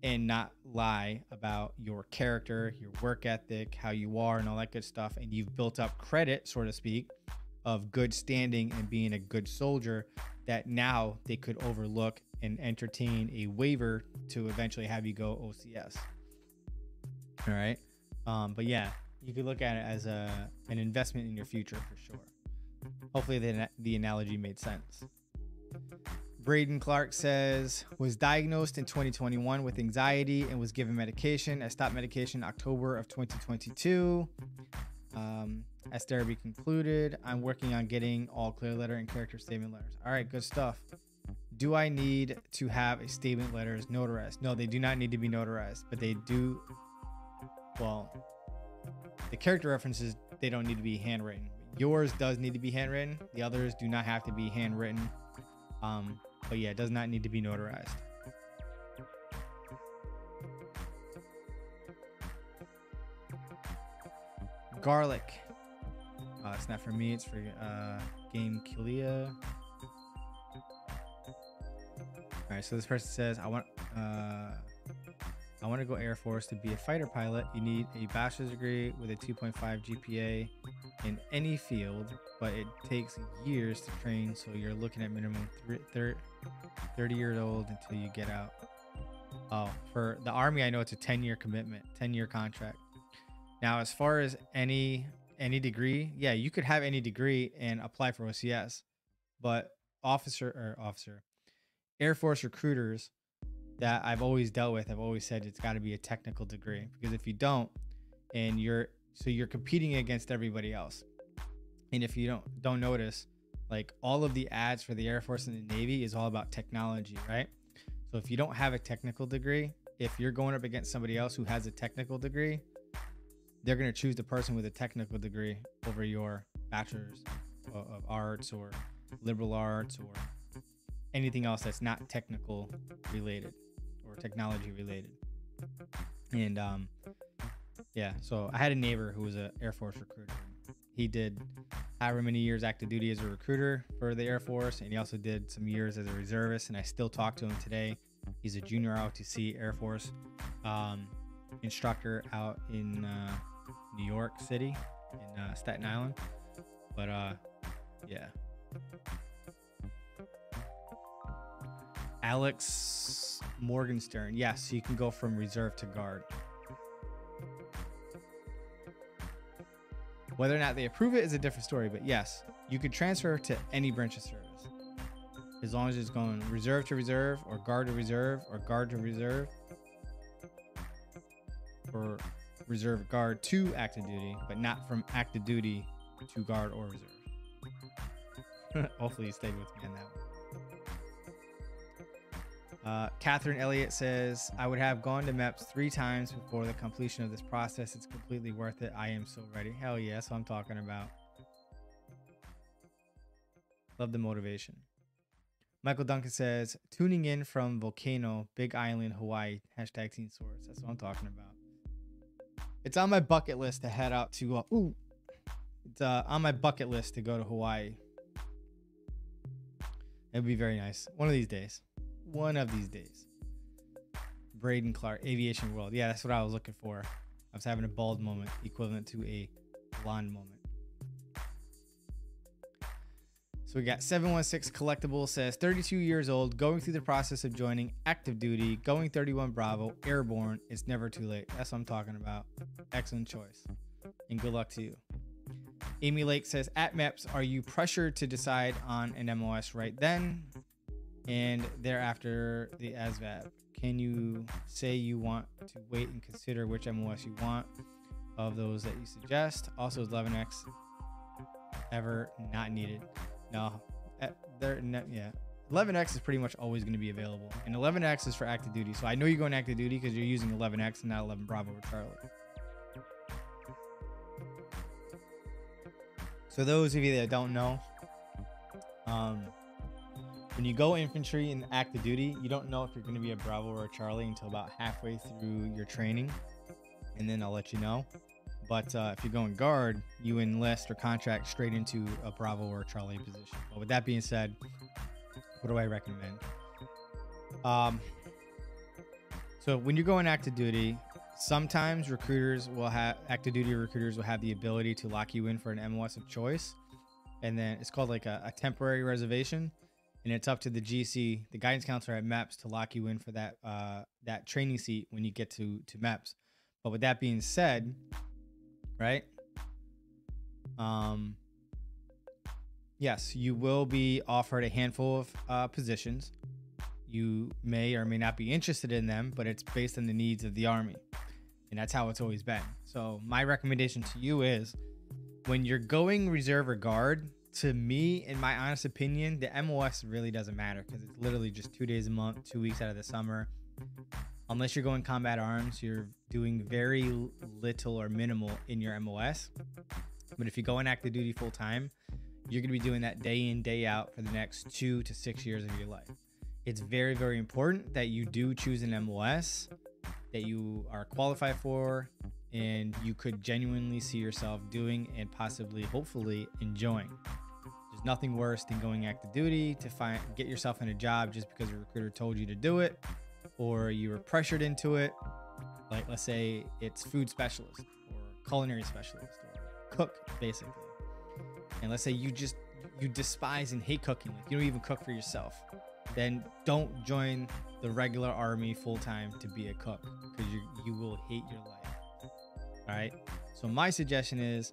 [SPEAKER 1] and not lie about your character, your work ethic, how you are, and all that good stuff. And you've built up credit, so to speak, of good standing and being a good soldier, that now they could overlook and entertain a waiver to eventually have you go OCS. All right. But yeah, you could look at it as an investment in your future for sure. Hopefully the analogy made sense. Braden Clark says, was diagnosed in 2021 with anxiety and was given medication. I stopped medication October of 2022. As therapy concluded, I'm working on getting all clear letter and character statement letters. All right, good stuff. Do I need to have a statement letters notarized? No, they do not need to be notarized, but they do. Well, the character references, they don't need to be handwritten. Yours does need to be handwritten. The others do not have to be handwritten. But yeah, it does not need to be notarized. Garlic. It's not for me, it's for Game Kilia. All right, so this person says, I want to go Air Force to be a fighter pilot. You need a bachelor's degree with a 2.5 GPA in any field, but it takes years to train, so you're looking at minimum 30 years old until you get out. Oh, for the Army, I know it's a 10-year commitment, 10-year contract. Now, as far as any degree, yeah, you could have any degree and apply for OCS, but Air Force recruiters that I've always dealt with, I've always said it's got to be a technical degree, because if you don't, and you're competing against everybody else. And if you don't notice, like all of the ads for the Air Force and the Navy is all about technology, right? So if you don't have a technical degree, if you're going up against somebody else who has a technical degree, they're going to choose the person with a technical degree over your bachelor's of arts or liberal arts or anything else that's not technical related or technology related. And yeah, so I had a neighbor who was an Air Force recruiter. He did however many years active duty as a recruiter for the Air Force, and he also did some years as a reservist, and I still talk to him today. He's a junior ROTC Air Force instructor out in New York City. in Staten Island. But yeah. Alex Morgenstern. Yes, you can go from reserve to guard. Whether or not they approve it is a different story, but yes, you could transfer to any branch of service as long as it's going reserve to reserve, or guard to reserve, or guard to reserve, or reserve guard to active duty, but not from active duty to guard or reserve. Hopefully you stayed with me on that one. Catherine Elliott says, I would have gone to MEPS 3 times before the completion of this process. It's completely worth it. I am so ready. Hell yeah, that's what I'm talking about. Love the motivation. Michael Duncan says, tuning in from Volcano, Big Island, Hawaii. Hashtag Team Swortz. That's what I'm talking about. It's on my bucket list to head out to, it's on my bucket list to go to Hawaii. It would be very nice. One of these days. One of these days. Braden Clark, Aviation World. Yeah, that's what I was looking for. I was having a bald moment, equivalent to a blonde moment. So we got 716 Collectible says, 32 years old, going through the process of joining active duty, going 31 Bravo, airborne. It's never too late. That's what I'm talking about. Excellent choice. And good luck to you. Amy Lake says, at MEPS, are you pressured to decide on an MOS right then and thereafter the ASVAB? Can you say you want to wait and consider which MOS you want of those that you suggest? Also, is 11X ever not needed? No, yeah. 11X is pretty much always going to be available, and 11X is for active duty. So I know you're going active duty because you're using 11X and not 11 Bravo or Charlie. So those of you that don't know, when you go infantry in active duty, you don't know if you're going to be a Bravo or a Charlie until about halfway through your training, and then I'll let you know. But if you're going guard, you enlist or contract straight into a Bravo or a Charlie position. But with that being said, what do I recommend? So when you're going active duty, sometimes active duty recruiters will have the ability to lock you in for an MOS of choice. And then it's called like a temporary reservation. And it's up to the GC, the guidance counselor at MEPS, to lock you in for that training seat when you get to MEPS. But with that being said, right? Yes, you will be offered a handful of positions. You may or may not be interested in them, but it's based on the needs of the Army. And that's how it's always been. So my recommendation to you is, when you're going reserve or guard, to me, in my honest opinion, the MOS really doesn't matter, because it's literally just 2 days a month, 2 weeks out of the summer. Unless you're going combat arms, you're doing very little or minimal in your MOS. But if you go in active duty full time, you're going to be doing that day in, day out for the next 2 to 6 years of your life. It's very, very important that you do choose an MOS that you are qualified for and you could genuinely see yourself doing and possibly, hopefully, enjoying. There's nothing worse than going active duty to get yourself in a job just because a recruiter told you to do it, or you were pressured into it. Like, let's say it's food specialist or culinary specialist or cook, basically. And let's say you despise and hate cooking. Like, you don't even cook for yourself. Then don't join the regular Army full-time to be a cook, because you will hate your life. All right. So my suggestion is,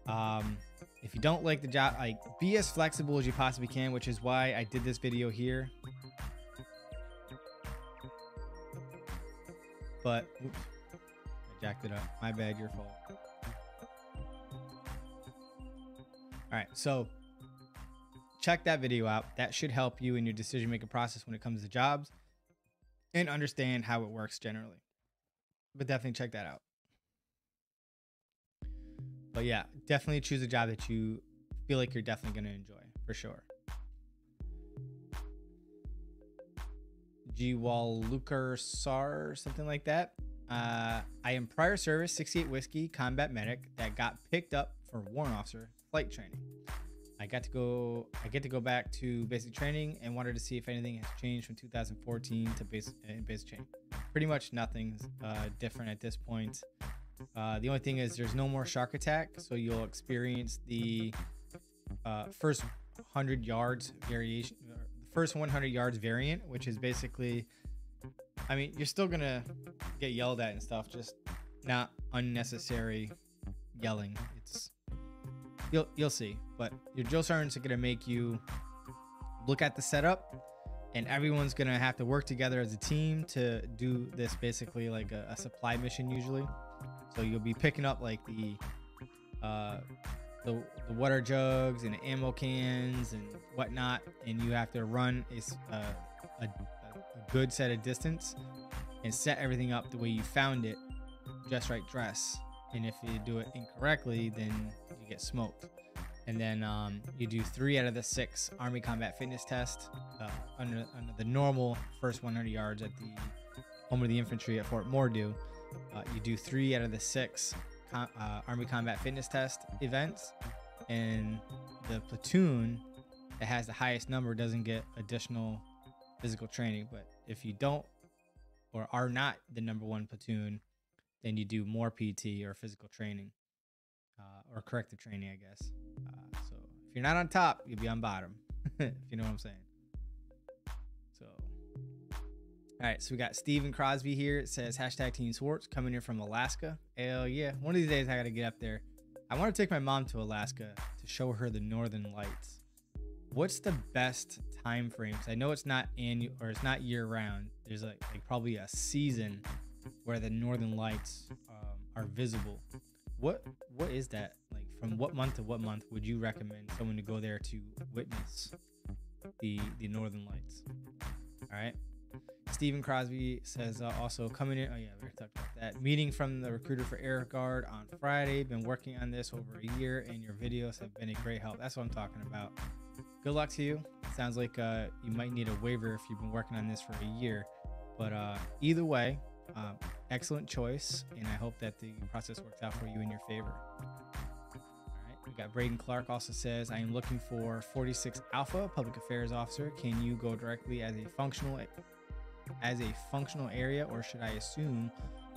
[SPEAKER 1] if you don't like the job, like, be as flexible as you possibly can, which is why I did this video here. But oops, I jacked it up. My bad, your fault. All right, so check that video out. That should help you in your decision-making process when it comes to jobs and understand how it works generally. But definitely check that out. But yeah, definitely choose a job that you feel like you're definitely going to enjoy, for sure. Jiwaluker Sar, something like that. I am prior service 68 Whiskey combat medic that got picked up for warrant officer flight training. I get to go back to basic training and wanted to see if anything has changed from 2014 to basic training. Pretty much nothing's different at this point. The only thing is there's no more shark attack, so you'll experience the first 100 yards variation, the first 100 yards variant, which is basically, I mean, you're still gonna get yelled at and stuff, just not unnecessary yelling. It's you'll see, but your drill sergeants are gonna make you look at the setup, and everyone's gonna have to work together as a team to do this, basically like a supply mission usually. So you'll be picking up like the water jugs and ammo cans and whatnot, and you have to run a good set of distance and set everything up the way you found it, just right dress. And if you do it incorrectly, then you get smoked. And then you do 3 out of the 6 Army Combat Fitness test under the normal first 100 yards at the home of the infantry at Fort Mordew. You do 3 out of the 6 Army Combat Fitness test events, and the platoon that has the highest number doesn't get additional physical training. But if you don't or are not the number 1 platoon, then you do more PT or physical training or corrective training, I guess. So if you're not on top, you'll be on bottom, if you know what I'm saying. So, all right, so we got Steven Crosby here. It says hashtag Team Swartz, coming in from Alaska. Hell yeah. One of these days I got to get up there. I want to take my mom to Alaska to show her the Northern Lights. What's the best time frame? Because I know it's not annual, or it's not year round. There's like probably a season where the Northern Lights are visible. What is that? Like, from what month to what month would you recommend someone to go there to witness the Northern Lights? All right. Stephen Crosby says also coming in. Oh yeah, we already talked about that. Meeting from the recruiter for Air Guard on Friday. Been working on this over a year, and your videos have been a great help. That's what I'm talking about. Good luck to you. Sounds like you might need a waiver if you've been working on this for a year. But either way, excellent choice, and I hope that the process works out for you in your favor. All right, we got Braden Clark also says, I am looking for 46 Alpha Public Affairs Officer. Can you go directly as a functional area, or should I assume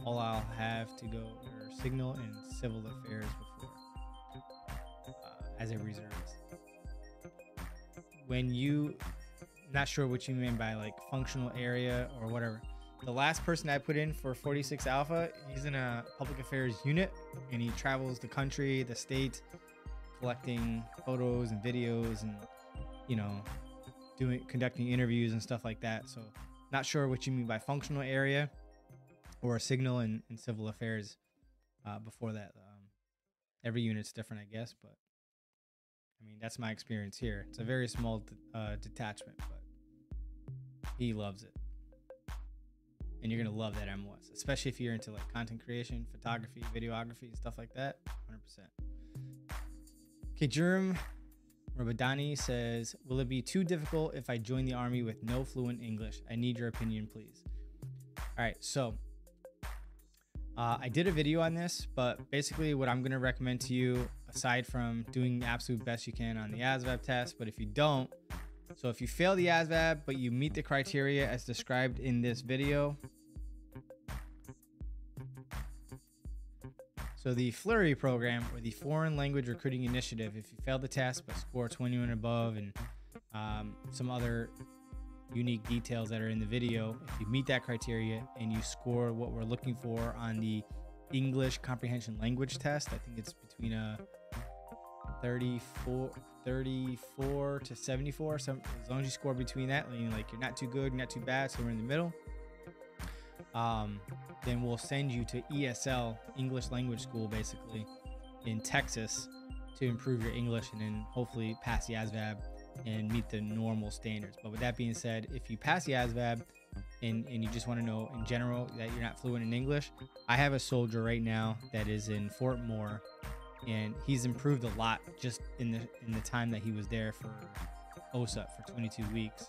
[SPEAKER 1] all I'll have to go or signal and civil affairs before as a reservist? When you, not sure what you mean by like functional area or whatever. The last person I put in for 46 Alpha, he's in a public affairs unit, and he travels the country, the state, collecting photos and videos, and conducting interviews and stuff like that. So not sure what you mean by functional area or signal and civil affairs before that. Every unit's different, I guess, but I mean, that's my experience here. It's a very small detachment, but he loves it. And you're going to love that MOS, especially if you're into like content creation, photography, videography, and stuff like that. 100%. Okay, Jerem Rabadani says, will it be too difficult if I join the Army with no fluent English? I need your opinion, please. All right, so I did a video on this, but basically what I'm going to recommend to you, aside from doing the absolute best you can on the ASVAB test, but if you don't, so if you fail the ASVAB, but you meet the criteria as described in this video, so the Flurry program, or the Foreign Language Recruiting Initiative, if you fail the test but score 21 and above, and some other unique details that are in the video, if you meet that criteria and you score what we're looking for on the English Comprehension Language Test, I think it's between a 34 to 74. So as long as you score between that, like you're not too good, not too bad, so we're in the middle, then we'll send you to ESL, English Language School, basically in Texas, to improve your English and then hopefully pass the ASVAB and meet the normal standards. But with that being said, if you pass the ASVAB and you just want to know in general that you're not fluent in English, I have a soldier right now that is in Fort Moore, and he's improved a lot just in the time that he was there for OSUT for 22 weeks.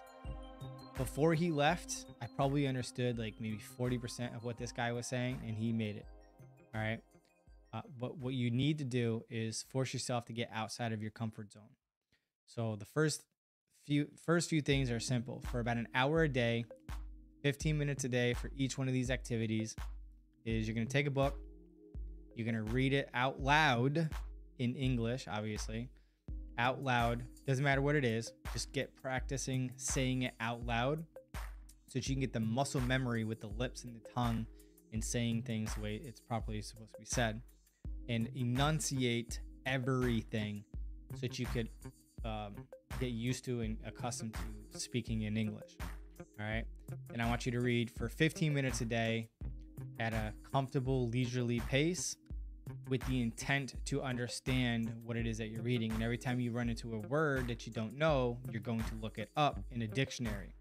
[SPEAKER 1] Before he left, I probably understood like maybe 40% of what this guy was saying, and he made it. All right. But what you need to do is force yourself to get outside of your comfort zone. So the first few things are simple. For about an hour a day, 15 minutes a day for each one of these activities, is you're going to take a book, You're going to read it out loud in English, obviously. Out loud. Doesn't matter what it is. Just get practicing saying it out loud so that you can get the muscle memory with the lips and the tongue and saying things the way it's properly supposed to be said. And enunciate everything so that you could get used to and accustomed to speaking in English. All right. And I want you to read for 15 minutes a day at a comfortable, leisurely pace with the intent to understand what it is that you're reading. And every time you run into a word that you don't know, you're going to look it up in a dictionary.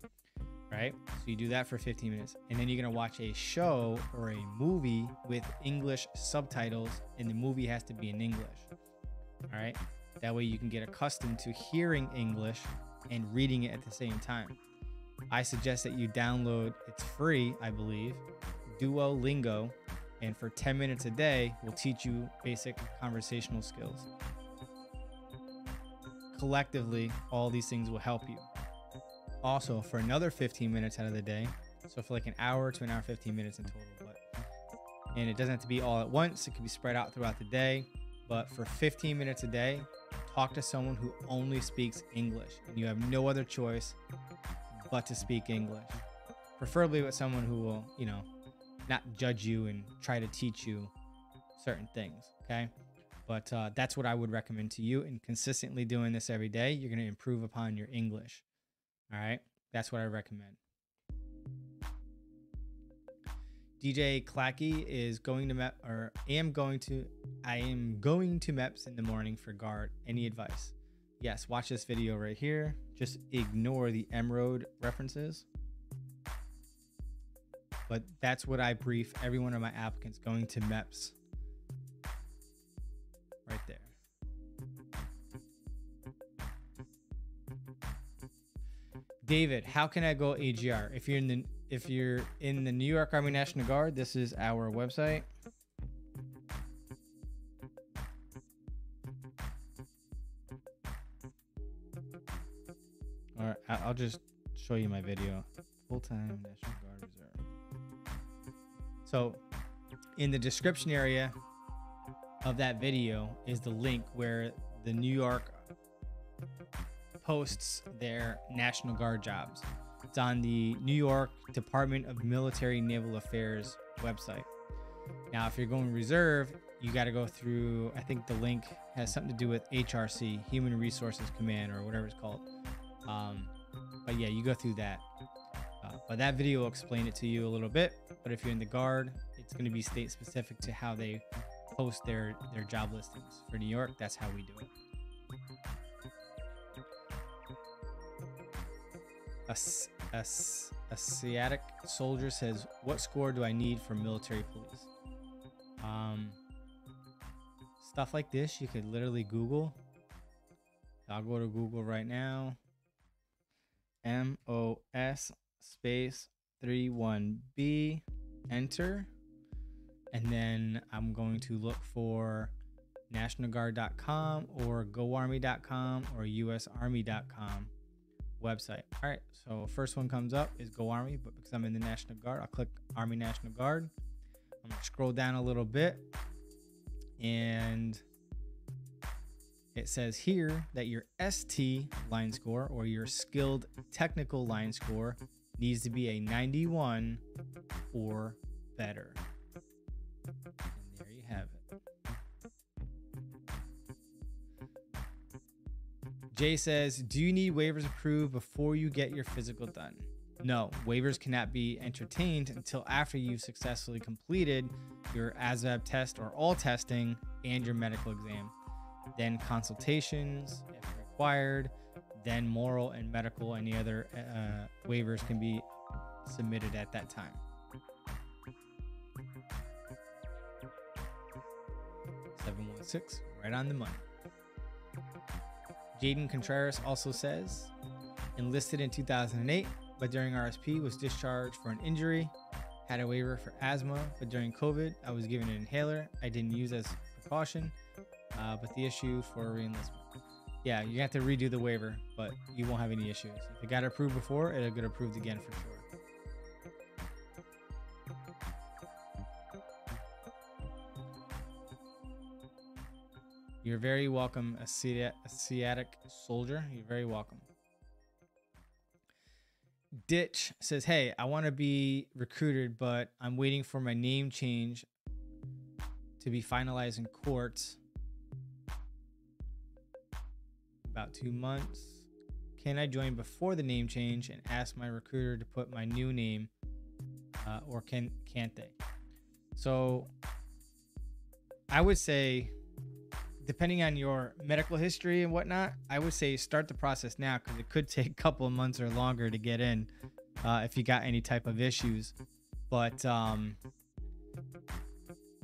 [SPEAKER 1] Right? So you do that for 15 minutes. And then you're going to watch a show or a movie with English subtitles, and the movie has to be in English. All right? That way you can get accustomed to hearing English and reading it at the same time. I suggest that you download, it's free, I believe, Duolingo, and for 10 minutes a day, will teach you basic conversational skills. Collectively, all these things will help you. Also, for another 15 minutes out of the day, so for like an hour to an hour 15 minutes in total, and it doesn't have to be all at once, it can be spread out throughout the day, but for 15 minutes a day, talk to someone who only speaks English, and you have no other choice but to speak English, preferably with someone who will, not judge you and try to teach you certain things. Okay. But that's what I would recommend to you, and consistently doing this every day, you're going to improve upon your English. All right. That's what I recommend. DJ Clacky is going to I am going to MEPS in the morning for guard. Any advice? Yes. Watch this video right here. Just ignore the M-Road references. But that's what I brief every one of my applicants going to MEPS. Right there. David, how can I go AGR? If you're in the New York Army National Guard, this is our website. All right, I'll just show you my video. Full-time National Guard Reserve. So in the description area of that video is the link where the New York posts their National Guard jobs. It's on the New York Department of Military Naval Affairs website. Now, if you're going reserve, you got to go through, I think the link has something to do with HRC, Human Resources Command, or whatever it's called. But yeah, you go through that. But that video will explain it to you a little bit. But if you're in the Guard, it's going to be state specific to how they post their job listings. For New York, that's how we do it. Asiatic soldier says, what score do I need for military police? Stuff like this, you could literally Google. I'll go to Google right now. MOS space 31B, enter. And then I'm going to look for nationalguard.com or goarmy.com or usarmy.com website. All right, so first one comes up is Go Army, but because I'm in the National Guard, I'll click Army National Guard. I'm gonna scroll down a little bit, and it says here that your ST line score, or your skilled technical line score, needs to be a 91 or better. And there you have it. Jay says, do you need waivers approved before you get your physical done? No, waivers cannot be entertained until after you've successfully completed your ASVAB test or all testing and your medical exam. Then consultations if required, then moral and medical, any other waivers can be submitted at that time. $716, right on the money. Jaden Contreras also says, enlisted in 2008, but during RSP was discharged for an injury, had a waiver for asthma, but during COVID, I was given an inhaler I didn't use as precaution, but the issue for reenlistment. Yeah, you have to redo the waiver, but you won't have any issues. If it got approved before, it'll get approved again for sure. You're very welcome, Asiatic soldier. You're very welcome. Ditch says, hey, I want to be recruited, but I'm waiting for my name change to be finalized in courts. About 2 months. Can I join before the name change and ask my recruiter to put my new name, or can't they? So I would say, depending on your medical history and whatnot, I would say start the process now, because it could take a couple of months or longer to get in if you got any type of issues. But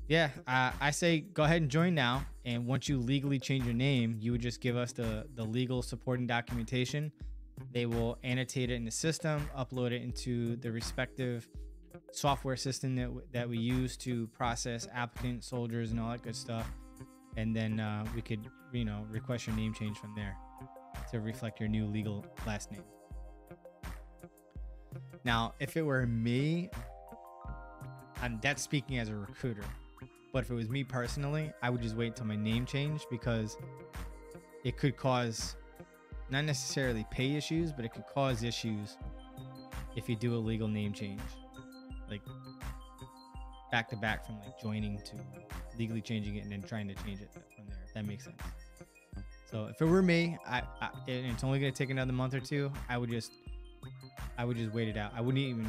[SPEAKER 1] yeah, I say go ahead and join now. And once you legally change your name, you would just give us the legal supporting documentation. They will annotate it in the system, upload it into the respective software system that we use to process applicants, soldiers, and all that good stuff. And then we could, request your name change from there to reflect your new legal last name. Now, if it were me, that's speaking as a recruiter. But if it was me personally, I would just wait until my name changed, because it could cause not necessarily pay issues, but it could cause issues if you do a legal name change, like back to back from like joining to legally changing it and then trying to change it from there, if that makes sense. So if it were me, and it's only going to take another month or two, I would just wait it out. I wouldn't even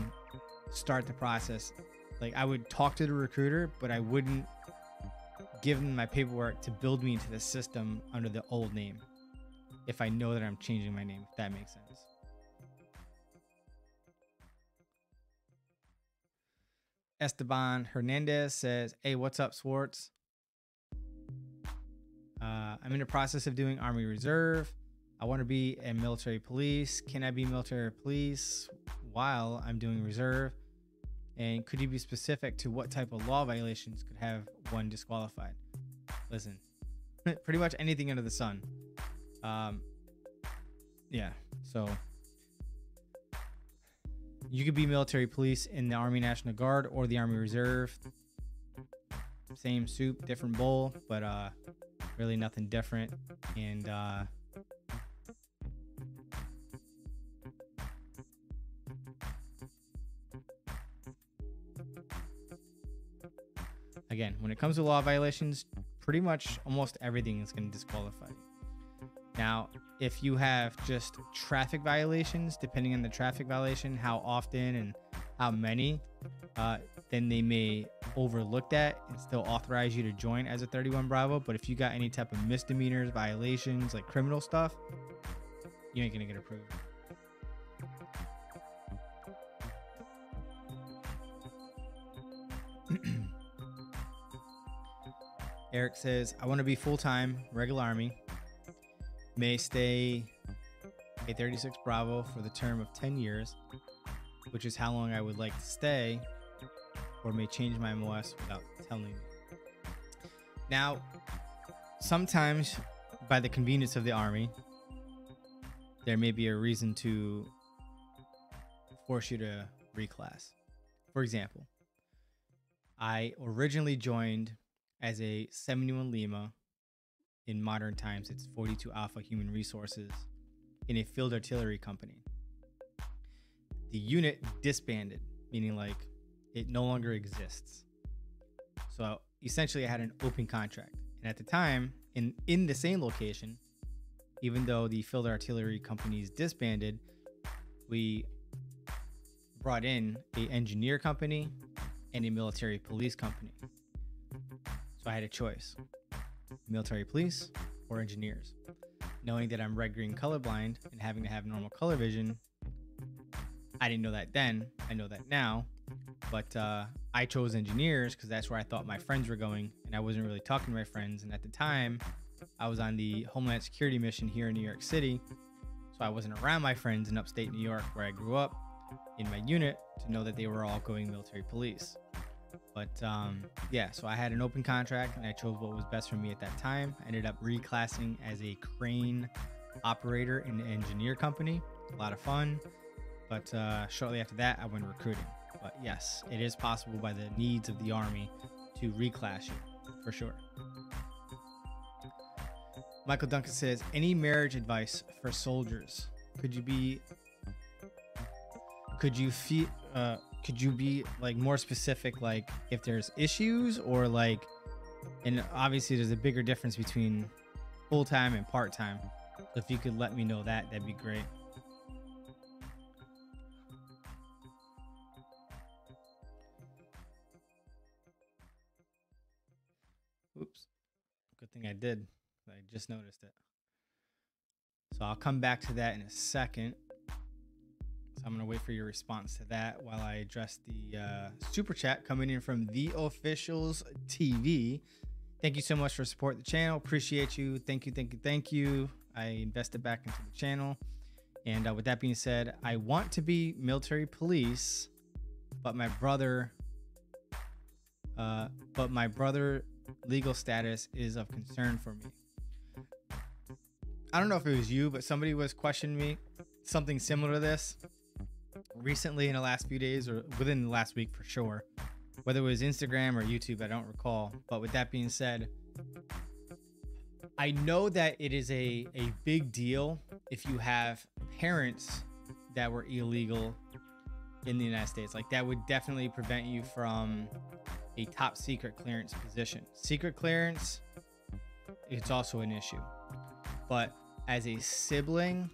[SPEAKER 1] start the process. Like, I would talk to the recruiter, but I wouldn't give them my paperwork to build me into the system under the old name if I know that I'm changing my name, if that makes sense. Esteban Hernandez says, hey, what's up, Swartz? I'm in the process of doing Army Reserve. I want to be a military police. Can I be military police while I'm doing reserve? And could you be specific to what type of law violations could have one disqualified? Listen, pretty much anything under the sun. Yeah, so you could be military police in the Army National Guard or the Army Reserve. Same soup, different bowl, but really nothing different. And again, when it comes to law violations, pretty much almost everything is going to disqualify you. Now, if you have just traffic violations, depending on the traffic violation, how often and how many, then they may overlook that and still authorize you to join as a 31 Bravo. But if you got any type of misdemeanors, violations, like criminal stuff, you ain't going to get approved. Eric says, I want to be full-time, regular Army. May stay a 36 Bravo for the term of 10 years, which is how long I would like to stay, or may change my MOS without telling me. Now, sometimes by the convenience of the Army, there may be a reason to force you to reclass. For example, I originally joined as a 71 Lima. In modern times, it's 42 Alpha Human Resources in a field artillery company. The unit disbanded, meaning like it no longer exists. So essentially I had an open contract. And at the time, in the same location, even though the field artillery companies disbanded, we brought in an engineer company and a military police company. So I had a choice. Military police or engineers. Knowing that I'm red green colorblind and having to have normal color vision, I didn't know that then. I know that now, but I chose engineers because that's where I thought my friends were going, and I wasn't really talking to my friends. And at the time, I was on the Homeland Security mission here in New York City, so I wasn't around my friends in upstate New York where I grew up in my unit to know that they were all going military police. But yeah, so I had an open contract and I chose what was best for me at that time. I ended up reclassing as a crane operator in an engineer company. A lot of fun. But shortly after that, I went recruiting. But yes, it is possible by the needs of the Army to reclass you, for sure. Michael Duncan says, any marriage advice for soldiers? Could you be could you feel could you be like more specific, like if there's issues, or like, and obviously there's a bigger difference between full-time and part-time. So if you could let me know that, that'd be great. Oops. Good thing I did. I just noticed it. So I'll come back to that in a second. So I'm going to wait for your response to that while I address the super chat coming in from The Officials TV. Thank you so much for supporting the channel. Appreciate you. Thank you, thank you, thank you. I invested back into the channel. And with that being said, I want to be military police, but my brother legal status is of concern for me. I don't know if it was you, but somebody was questioning me something similar to this recently in the last few days, or within the last week for sure. Whether it was Instagram or YouTube, I don't recall. But with that being said, I know that it is a big deal if you have parents that were illegal in the United States. Like, that would definitely prevent you from a top secret clearance position. Secret clearance, it's also an issue. But as a sibling,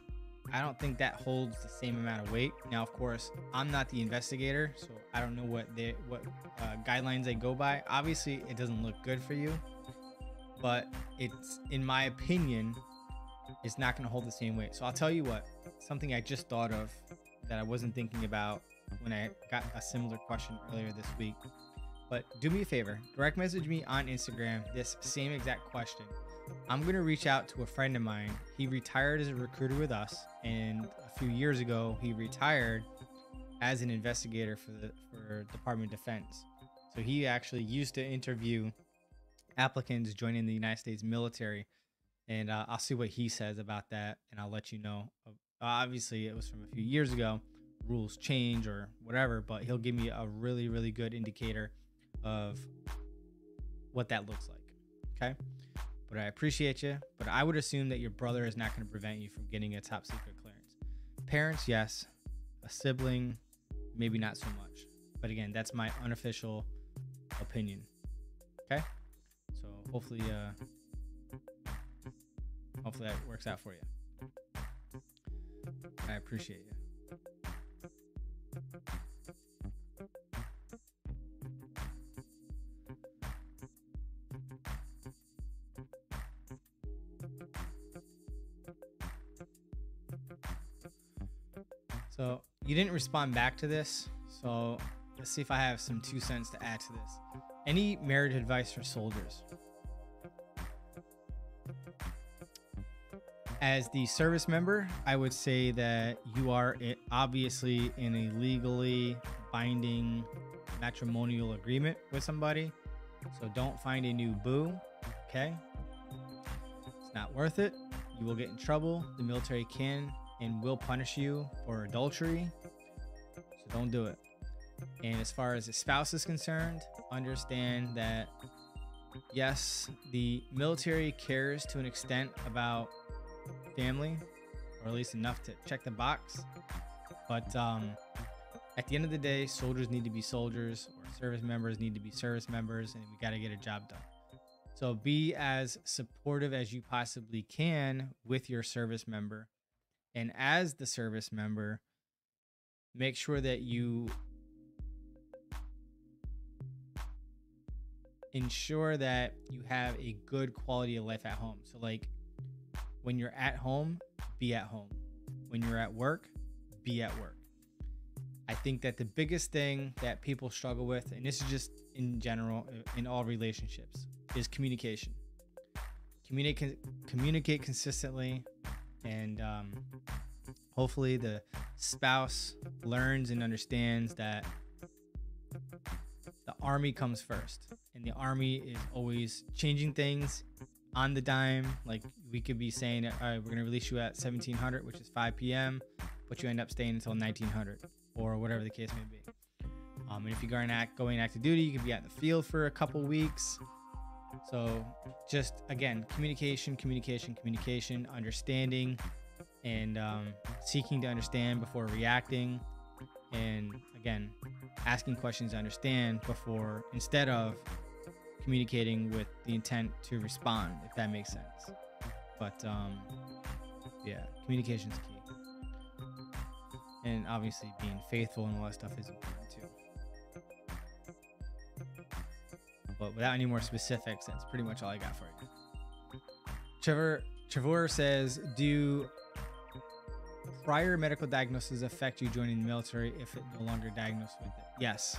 [SPEAKER 1] I don't think that holds the same amount of weight. Now, of course, I'm not the investigator, so I don't know what guidelines they go by. Obviously, it doesn't look good for you, but it's, in my opinion, it's not going to hold the same weight. So I'll tell you what, something I just thought of that I wasn't thinking about when I got a similar question earlier this week. But do me a favor, direct message me on Instagram this same exact question. I'm going to reach out to a friend of mine. He retired as a recruiter with us, and a few years ago, he retired as an investigator for Department of Defense. So he actually used to interview applicants joining the United States military, and I'll see what he says about that, and I'll let you know. Obviously, it was from a few years ago. Rules change or whatever, but he'll give me a really, really good indicator of what that looks like. Okay. But I appreciate you. But I would assume that your brother is not going to prevent you from getting a top secret clearance. Parents, yes. A sibling, maybe not so much. But again, that's my unofficial opinion. Okay. So hopefully that works out for you. I appreciate you. So you didn't respond back to this, so let's see if I have some 2 cents to add to this. Any marriage advice for soldiers? As the service member, I would say that you are obviously in a legally binding matrimonial agreement with somebody, so don't find a new boo, okay? It's not worth it. You will get in trouble. The military can and will punish you for adultery, so don't do it. And as far as the spouse is concerned, understand that yes, the military cares to an extent about family, or at least enough to check the box, but at the end of the day, soldiers need to be soldiers, or service members need to be service members, and we got to get a job done. So be as supportive as you possibly can with your service member. And as the service member, make sure that you ensure that you have a good quality of life at home. So like, when you're at home, be at home. When you're at work, be at work. I think that the biggest thing that people struggle with, and this is just in general in all relationships, is communication. Communicate consistently, and hopefully the spouse learns and understands that the Army comes first, and the Army is always changing things on the dime. Like, we could be saying, all right, we're going to release you at 1700, which is 5 p.m., but you end up staying until 1900, or whatever the case may be. And if you're going active duty, you could be out in the field for a couple weeks. So just again, communication, understanding, and seeking to understand before reacting, and again, asking questions to understand before, instead of communicating with the intent to respond, if that makes sense. But yeah, communication's key, and obviously being faithful and all that stuff is important too. But without any more specifics, that's pretty much all I got for you. Trevor says, do prior medical diagnosis affect you joining the military if it no longer diagnosed with it? Yes.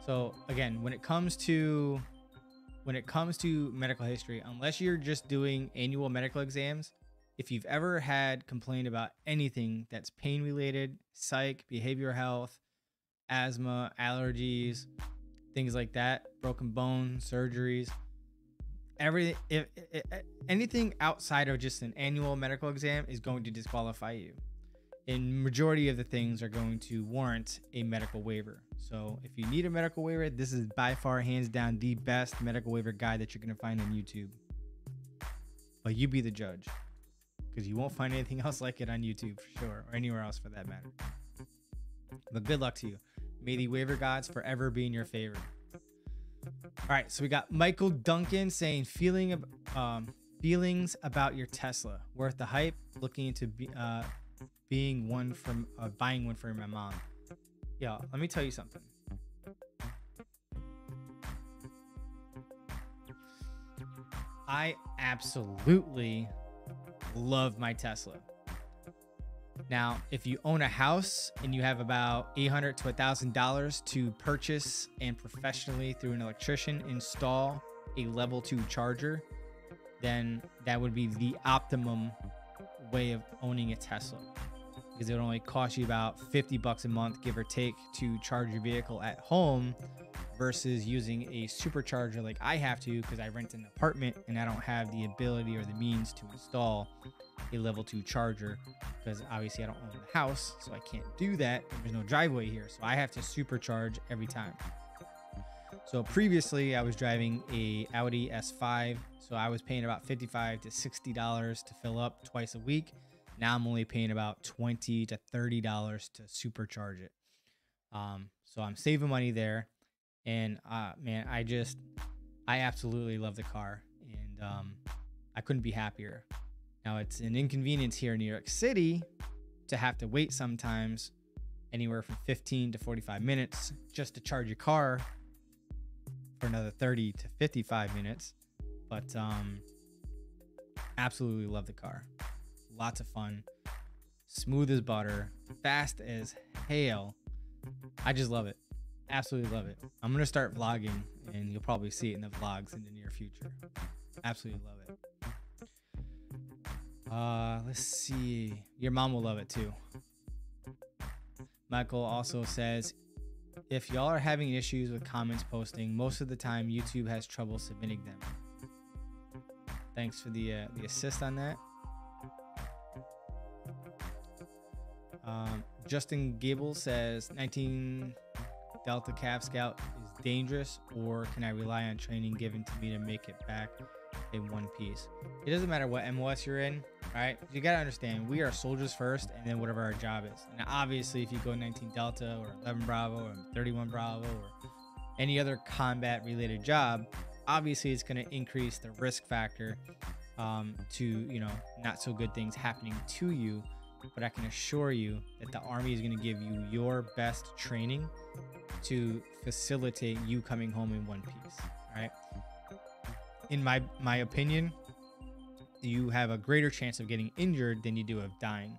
[SPEAKER 1] So again, when it comes to medical history, unless you're just doing annual medical exams, if you've ever had complained about anything that's pain related, psych, behavioral health, asthma, allergies, things like that, broken bones, surgeries, anything outside of just an annual medical exam is going to disqualify you. And majority of the things are going to warrant a medical waiver. So if you need a medical waiver, this is by far, hands down, the best medical waiver guide that you're going to find on YouTube. But you be the judge, because you won't find anything else like it on YouTube for sure, or anywhere else for that matter. But good luck to you. May the waiver gods forever be in your favor. All right, so we got Michael Duncan saying, feelings about your Tesla, worth the hype, looking into buying one for my mom. Yeah, let me tell you something. I absolutely love my Tesla. Now, if you own a house and you have about $800 to $1,000 to purchase and professionally through an electrician install a level 2 charger, then that would be the optimum way of owning a Tesla, because it would only cost you about $50 a month, give or take, to charge your vehicle at home, versus using a supercharger like I have to, because I rent an apartment and I don't have the ability or the means to install a level 2 charger, because obviously I don't own the house, so I can't do that. There's no driveway here, so I have to supercharge every time. So previously I was driving a Audi S5, so I was paying about $55 to $60 to fill up twice a week. Now I'm only paying about $20 to $30 to supercharge it. So I'm saving money there, and man, I absolutely love the car, and I couldn't be happier. Now, it's an inconvenience here in New York City to have to wait sometimes anywhere from 15 to 45 minutes just to charge your car for another 30 to 55 minutes. But absolutely love the car. Lots of fun. Smooth as butter. Fast as hail. I just love it. Absolutely love it. I'm going to start vlogging, and you'll probably see it in the vlogs in the near future. Absolutely love it. Let's see. Your mom will love it too. Michael also says, if y'all are having issues with comments posting, most of the time YouTube has trouble submitting them. Thanks for the assist on that. Justin Gable says, 19 Delta Cav Scout is dangerous, or can I rely on training given to me to make it back in one piece? It doesn't matter what MOS you're in, right? You got to understand, we are soldiers first, and then whatever our job is. And obviously, if you go 19 Delta or 11 Bravo or 31 Bravo or any other combat related job, obviously it's going to increase the risk factor to, you know, not so good things happening to you. But I can assure you that the Army is going to give you your best training to facilitate you coming home in one piece. All right. In my opinion, you have a greater chance of getting injured than you do of dying.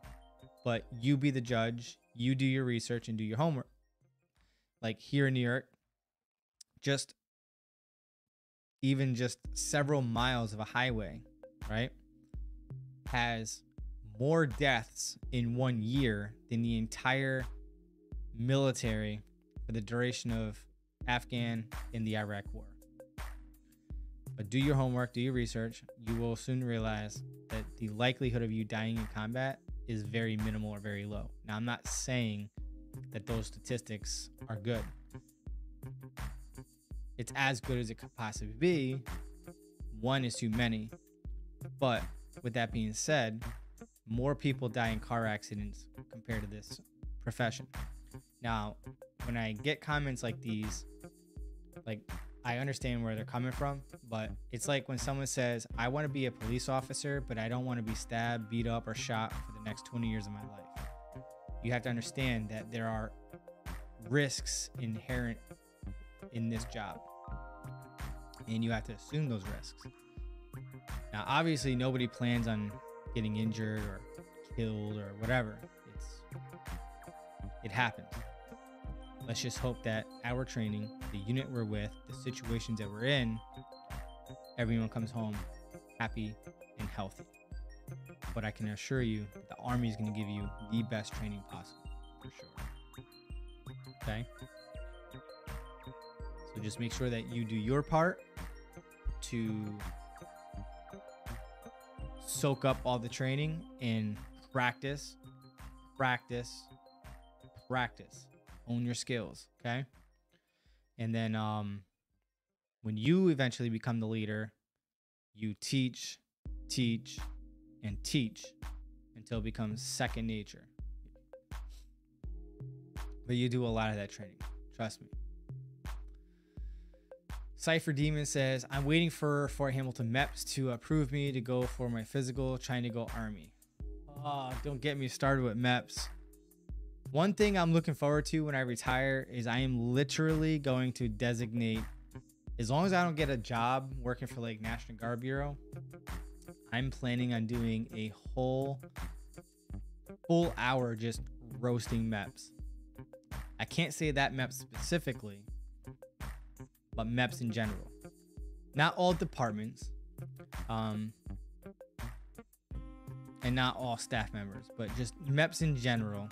[SPEAKER 1] But you be the judge. You do your research and do your homework. Like here in New York, just several miles of a highway, right, has more deaths in 1 year than the entire military for the duration of Afghan in the Iraq War. But do your homework, do your research. You will soon realize that the likelihood of you dying in combat is very minimal or very low. Now, I'm not saying that those statistics are good. It's as good as it could possibly be, one is too many. But with that being said, more people die in car accidents compared to this profession. Now, when I get comments like these, like, I understand where they're coming from, but it's like when someone says, I want to be a police officer, but I don't want to be stabbed, beat up, or shot for the next 20 years of my life. You have to understand that there are risks inherent in this job, and you have to assume those risks. Now, obviously, nobody plans on getting injured or killed or whatever. It happens. Let's just hope that our training, the unit we're with, the situations that we're in, everyone comes home happy and healthy. But I can assure you that the Army is going to give you the best training possible, for sure. Okay? So just make sure that you do your part to soak up all the training and practice. Own your skills, okay? And then when you eventually become the leader, you teach, and teach until it becomes second nature. But you do a lot of that training, trust me. Cypher Demon says, I'm waiting for Fort Hamilton MEPS to approve me to go for my physical, trying to go Army. Oh, don't get me started with MEPS. One thing I'm looking forward to when I retire is I am literally going to designate, as long as I don't get a job working for like National Guard Bureau, I'm planning on doing a whole full hour just roasting MEPS. I can't say that MEPS specifically, but MEPS in general. Not all departments, and not all staff members, but just MEPS in general.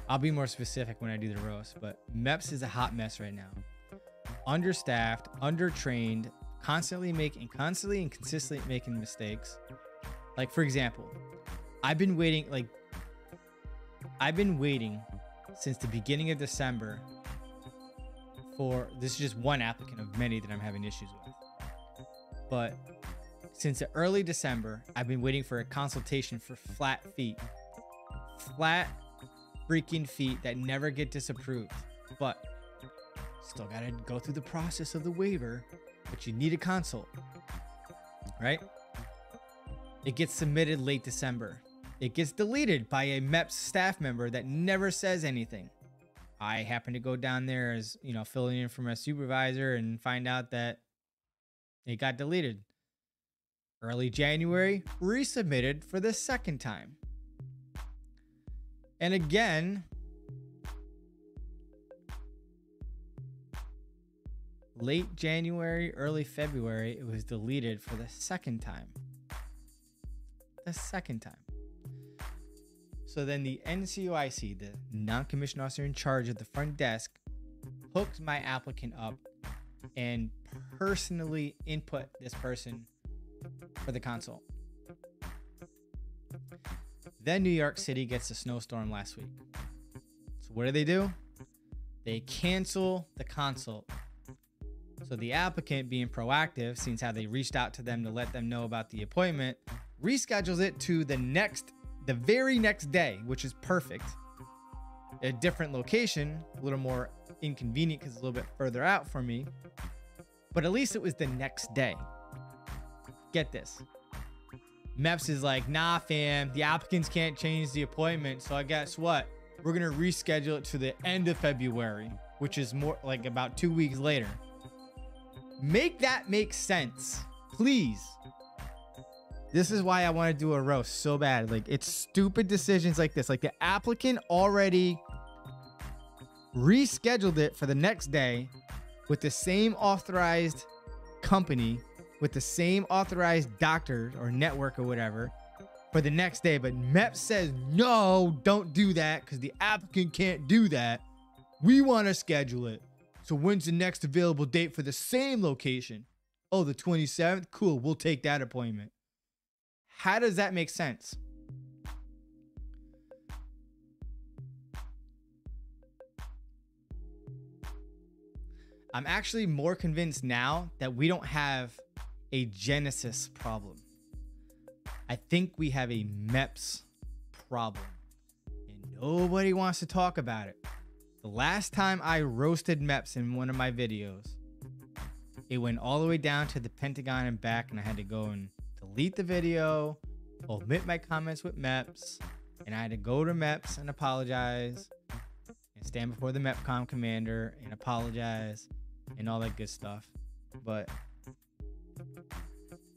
[SPEAKER 1] I'll be more specific when I do the roast, but MEPS is a hot mess right now. Understaffed, undertrained, constantly and consistently making mistakes. Like, for example, I've been waiting since the beginning of December for, this is just one applicant of many that I'm having issues with. But since early December, I've been waiting for a consultation for flat feet. Flat freaking feet that never get disapproved, but still gotta go through the process of the waiver, but you need a consult, right? It gets submitted late December. It gets deleted by a MEPS staff member that never says anything. I happen to go down there as, filling in for my supervisor and find out that it got deleted. Early January, resubmitted for the second time. And again, late January, early February, it was deleted for the second time. So then the NCOIC, the non-commissioned officer in charge of the front desk, hooked my applicant up and personally input this person for the consult. Then New York City gets a snowstorm last week. So what do? They cancel the consult. So the applicant, being proactive, seeing how they reached out to them to let them know about the appointment, reschedules it to the very next day, which is perfect. A different location, a little more inconvenient because it's a little bit further out for me, but at least it was the next day. Get this. MEPS is like, nah, fam, the applicants can't change the appointment. So I guess what? We're going to reschedule it to the end of February, which is more like about 2 weeks later. Make that make sense, please. This is why I want to do a roast so bad. Like, it's stupid decisions like this. Like, the applicant already rescheduled it for the next day with the same authorized company, with the same authorized doctor or network or whatever for the next day. But MEPS says, no, don't do that because the applicant can't do that. We want to schedule it. So when's the next available date for the same location? Oh, the 27th? Cool, we'll take that appointment. How does that make sense? I'm actually more convinced now that we don't have a Genesis problem. I think we have a MEPS problem, and nobody wants to talk about it. The last time I roasted MEPS in one of my videos, it went all the way down to the Pentagon and back, and I had to go and delete the video, omit my comments with MEPS, and I had to go to MEPS and apologize, and stand before the MEPCOM commander and apologize, and all that good stuff. But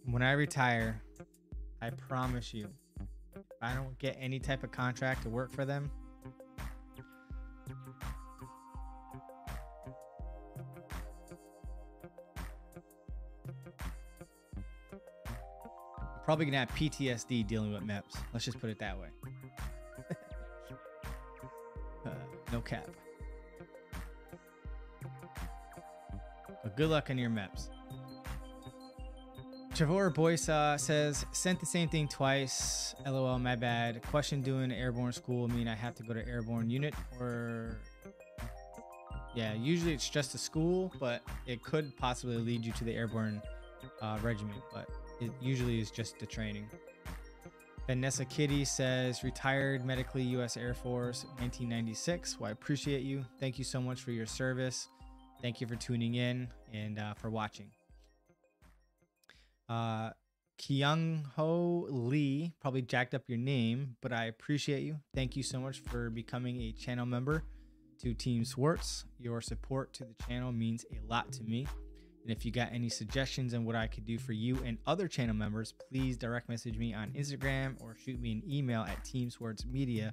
[SPEAKER 1] when I retire, I promise you, if I don't get any type of contract to work for them, I'm probably gonna have PTSD dealing with MEPS. Let's just put it that way. No cap. But good luck on your MEPS. Trevor Boyce says, sent the same thing twice. LOL, my bad. Question, doing airborne school mean I have to go to airborne unit or... Yeah, usually it's just a school, but it could possibly lead you to the airborne regiment, but it usually is just the training. Vanessa Kitty says, retired medically U.S. Air Force, 1996. Well, I appreciate you. Thank you so much for your service. Thank you for tuning in and for watching. Kyung Ho Lee, probably jacked up your name, but I appreciate you. Thank you so much for becoming a channel member to Team Swartz. Your support to the channel means a lot to me. And if you got any suggestions on what I could do for you and other channel members, please direct message me on Instagram or shoot me an email at Team Swartz Media,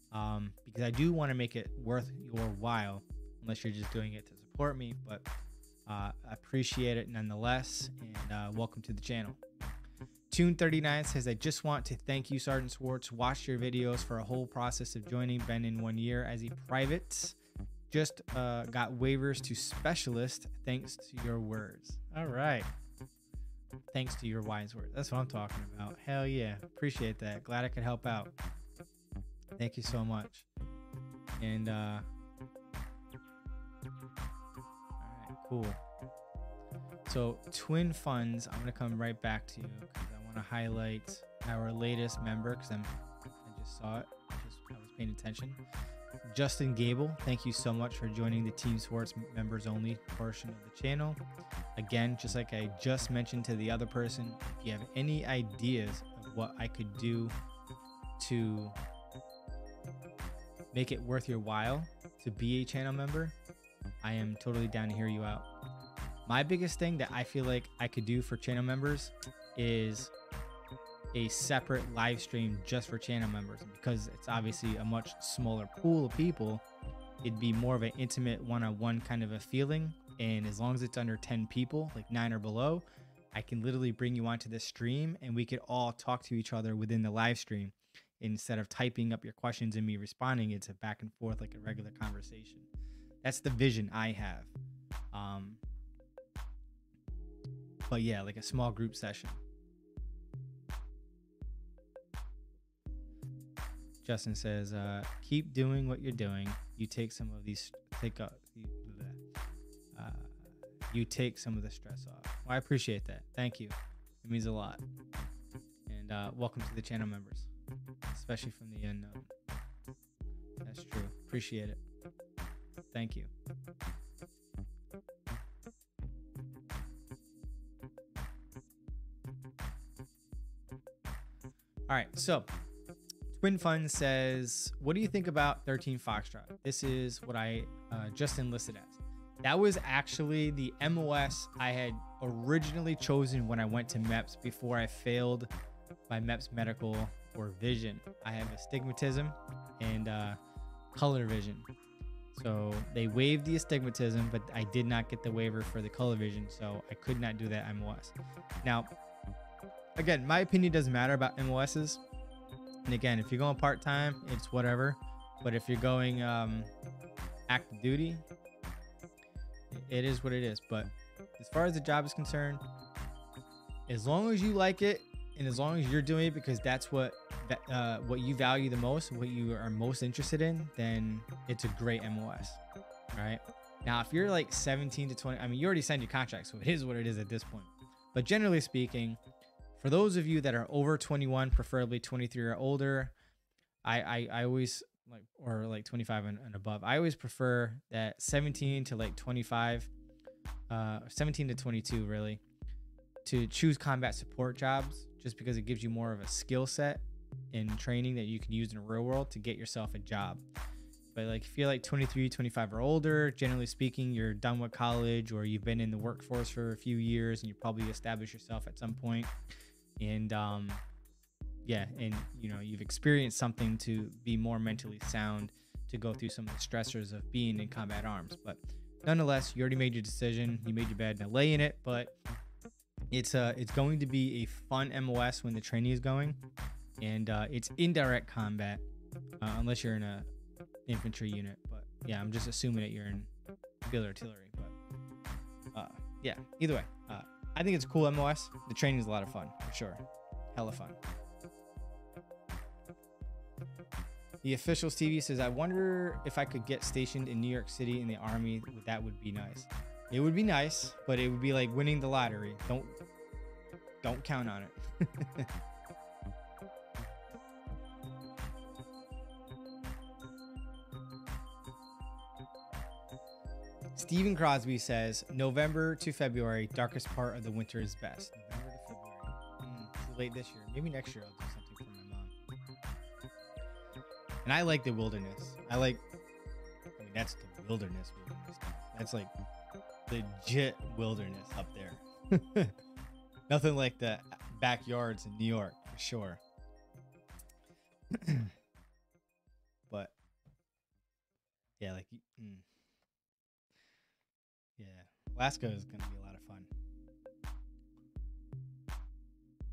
[SPEAKER 1] because I do want to make it worth your while, unless you're just doing it to support me. But I appreciate it nonetheless, and welcome to the channel. Tune39 says, I just want to thank you, Sergeant Swartz. Watched your videos for a whole process of joining. Been in 1 year as a private. Just got waivers to specialist thanks to your words. All right. Thanks to your wise words. That's what I'm talking about. Hell yeah. Appreciate that. Glad I could help out. Thank you so much. And all right, cool. So Twin Funds, I'm gonna come right back to you because I want to highlight our latest member because I just saw it. I was paying attention. Justin Gable, thank you so much for joining the Team Swartz members only portion of the channel. Again, just like I just mentioned to the other person, if you have any ideas of what I could do to make it worth your while to be a channel member, I am totally down to hear you out. My biggest thing that I feel like I could do for channel members is a separate live stream just for channel members, because it's obviously a much smaller pool of people. It'd be more of an intimate one-on-one kind of a feeling, and as long as it's under 10 people, like 9 or below, I can literally bring you onto this stream and we could all talk to each other within the live stream instead of typing up your questions and me responding. It's a back and forth like a regular conversation. That's the vision I have. But yeah, like a small group session. Justin says, keep doing what you're doing. You take some of these, you take some of the stress off. Well, I appreciate that. Thank you. It means a lot. And welcome to the channel members, especially from the unknown. That's true. Appreciate it. Thank you. All right, so Twin Fun says, what do you think about 13 Foxtrot? This is what I just enlisted as. That was actually the MOS I had originally chosen when I went to MEPS before I failed my MEPS medical or vision. I have astigmatism and color vision. So they waived the astigmatism, but I did not get the waiver for the color vision, so I could not do that MOS. Now, again, my opinion doesn't matter about MOSs. And again, if you're going part-time, it's whatever. But if you're going active duty, it is what it is. But as far as the job is concerned, as long as you like it and as long as you're doing it because that's what you value the most, what you are most interested in, then it's a great MOS. All right. Now, if you're like 17 to 20, I mean, you already signed your contract, so it is what it is at this point. But generally speaking, for those of you that are over 21, preferably 23 or older, I always like, or like 25 and above, I always prefer that 17 to like 25, 17 to 22 really, to choose combat support jobs, just because it gives you more of a skill set and training that you can use in the real world to get yourself a job. But like if you're like 23, 25 or older, generally speaking, you're done with college or you've been in the workforce for a few years and you probably established yourself at some point. And yeah, and you know, you've experienced something to be more mentally sound to go through some of the stressors of being in combat arms. But nonetheless, you already made your decision, you made your bed, now lay in it. But it's going to be a fun MOS when the training is going, and it's indirect combat unless you're in a infantry unit. But yeah, I'm just assuming that you're in field artillery. But yeah, either way, I think it's a cool MOS. The training is a lot of fun for sure, hella fun. The Officials TV says, I wonder if I could get stationed in New York City in the Army. That would be nice. It would be nice, but it would be like winning the lottery. Don't count on it. Stephen Crosby says, November to February, darkest part of the winter is best. November to February. Too late this year. Maybe next year I'll do something for my mom. And I like the wilderness. I mean, that's the wilderness. That's like legit wilderness up there. Nothing like the backyards in New York, for sure. But yeah, like yeah, Alaska is gonna be a lot of fun.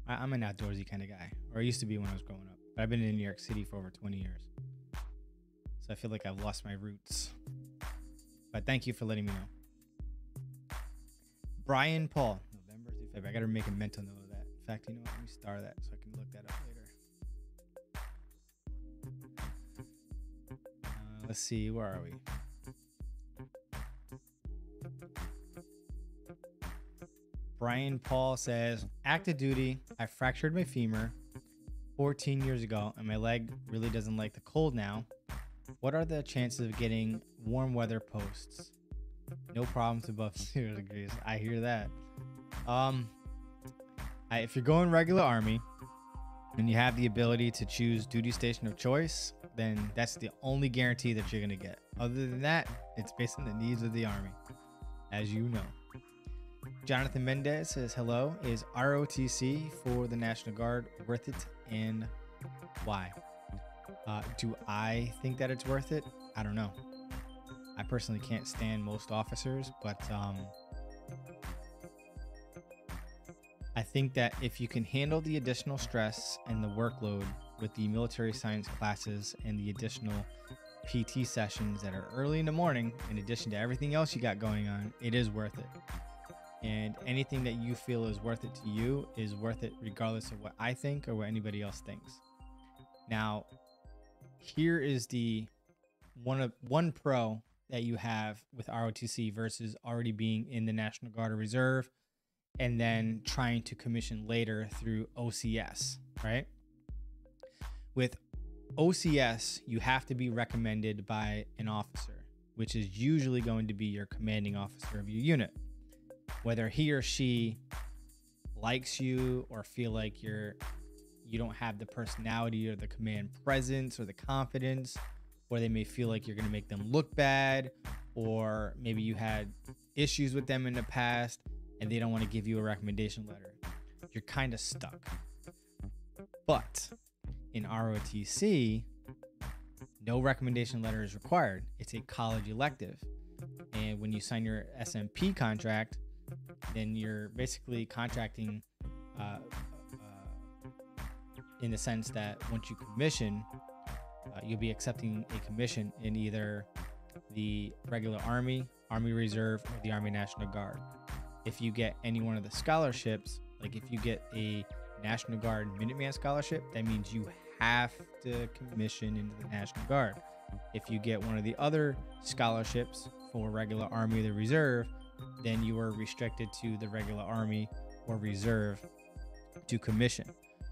[SPEAKER 1] I'm an outdoorsy kind of guy, or I used to be when I was growing up. But I've been in New York City for over 20 years, so I feel like I've lost my roots. But thank you for letting me know. Brian Paul, November through February. I gotta make a mental note of that. In fact, you know what? Let me star that so I can look that up later. Let's see, where are we? Brian Paul says, active duty, I fractured my femur 14 years ago and my leg really doesn't like the cold now. What are the chances of getting warm weather posts? No problems above 0 degrees. I hear that. If you're going regular Army and you have the ability to choose duty station of choice, then that's the only guarantee that you're going to get. Other than that, it's based on the needs of the Army, as you know. Jonathan Mendez says, hello, is ROTC for the National Guard worth it and why? Do I think that it's worth it? I don't know. I personally can't stand most officers, but I think that if you can handle the additional stress and the workload with the military science classes and the additional PT sessions that are early in the morning, in addition to everything else you got going on, it is worth it. And anything that you feel is worth it to you is worth it regardless of what I think or what anybody else thinks. Now, here is the one pro that you have with ROTC versus already being in the National Guard or Reserve and then trying to commission later through OCS, right? With OCS, you have to be recommended by an officer, which is usually going to be your commanding officer of your unit. Whether he or she likes you or feel like you don't have the personality or the command presence or the confidence, or they may feel like you're going to make them look bad, or maybe you had issues with them in the past and they don't want to give you a recommendation letter. You're kind of stuck. But in ROTC, no recommendation letter is required. It's a college elective. And when you sign your SMP contract, then you're basically contracting in the sense that once you commission, you'll be accepting a commission in either the regular Army, Army Reserve, or the Army National Guard. If you get any one of the scholarships, like if you get a National Guard Minuteman scholarship, that means you have to commission into the National Guard. If you get one of the other scholarships for regular Army or the Reserve, then you are restricted to the regular Army or Reserve to commission.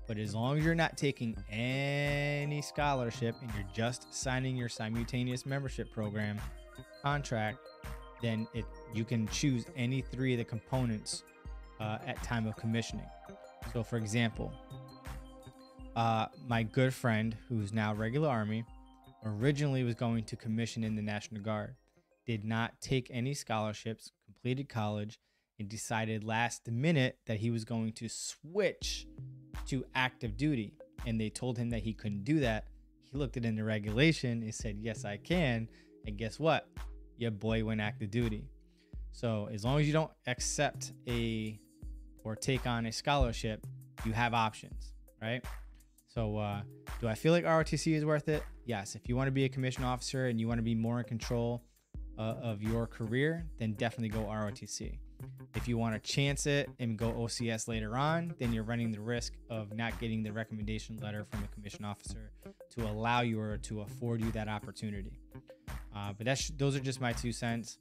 [SPEAKER 1] But as long as you're not taking any scholarship and you're just signing your simultaneous membership program contract, then you can choose any 3 of the components at time of commissioning. So for example, my good friend who's now regular Army originally was going to commission in the National Guard, did not take any scholarships, completed college, and decided last minute that he was going to switch to active duty. And they told him that he couldn't do that. He looked it in the regulation and said, yes, I can. And guess what? Your boy went active duty. So as long as you don't accept or take on a scholarship, you have options, right? So do I feel like ROTC is worth it? Yes. If you want to be a commissioned officer and you want to be more in control of your career, then definitely go ROTC. If you want to chance it and go OCS later on, then you're running the risk of not getting the recommendation letter from a commissioned officer to allow you or to afford you that opportunity. But those are just my 2 cents.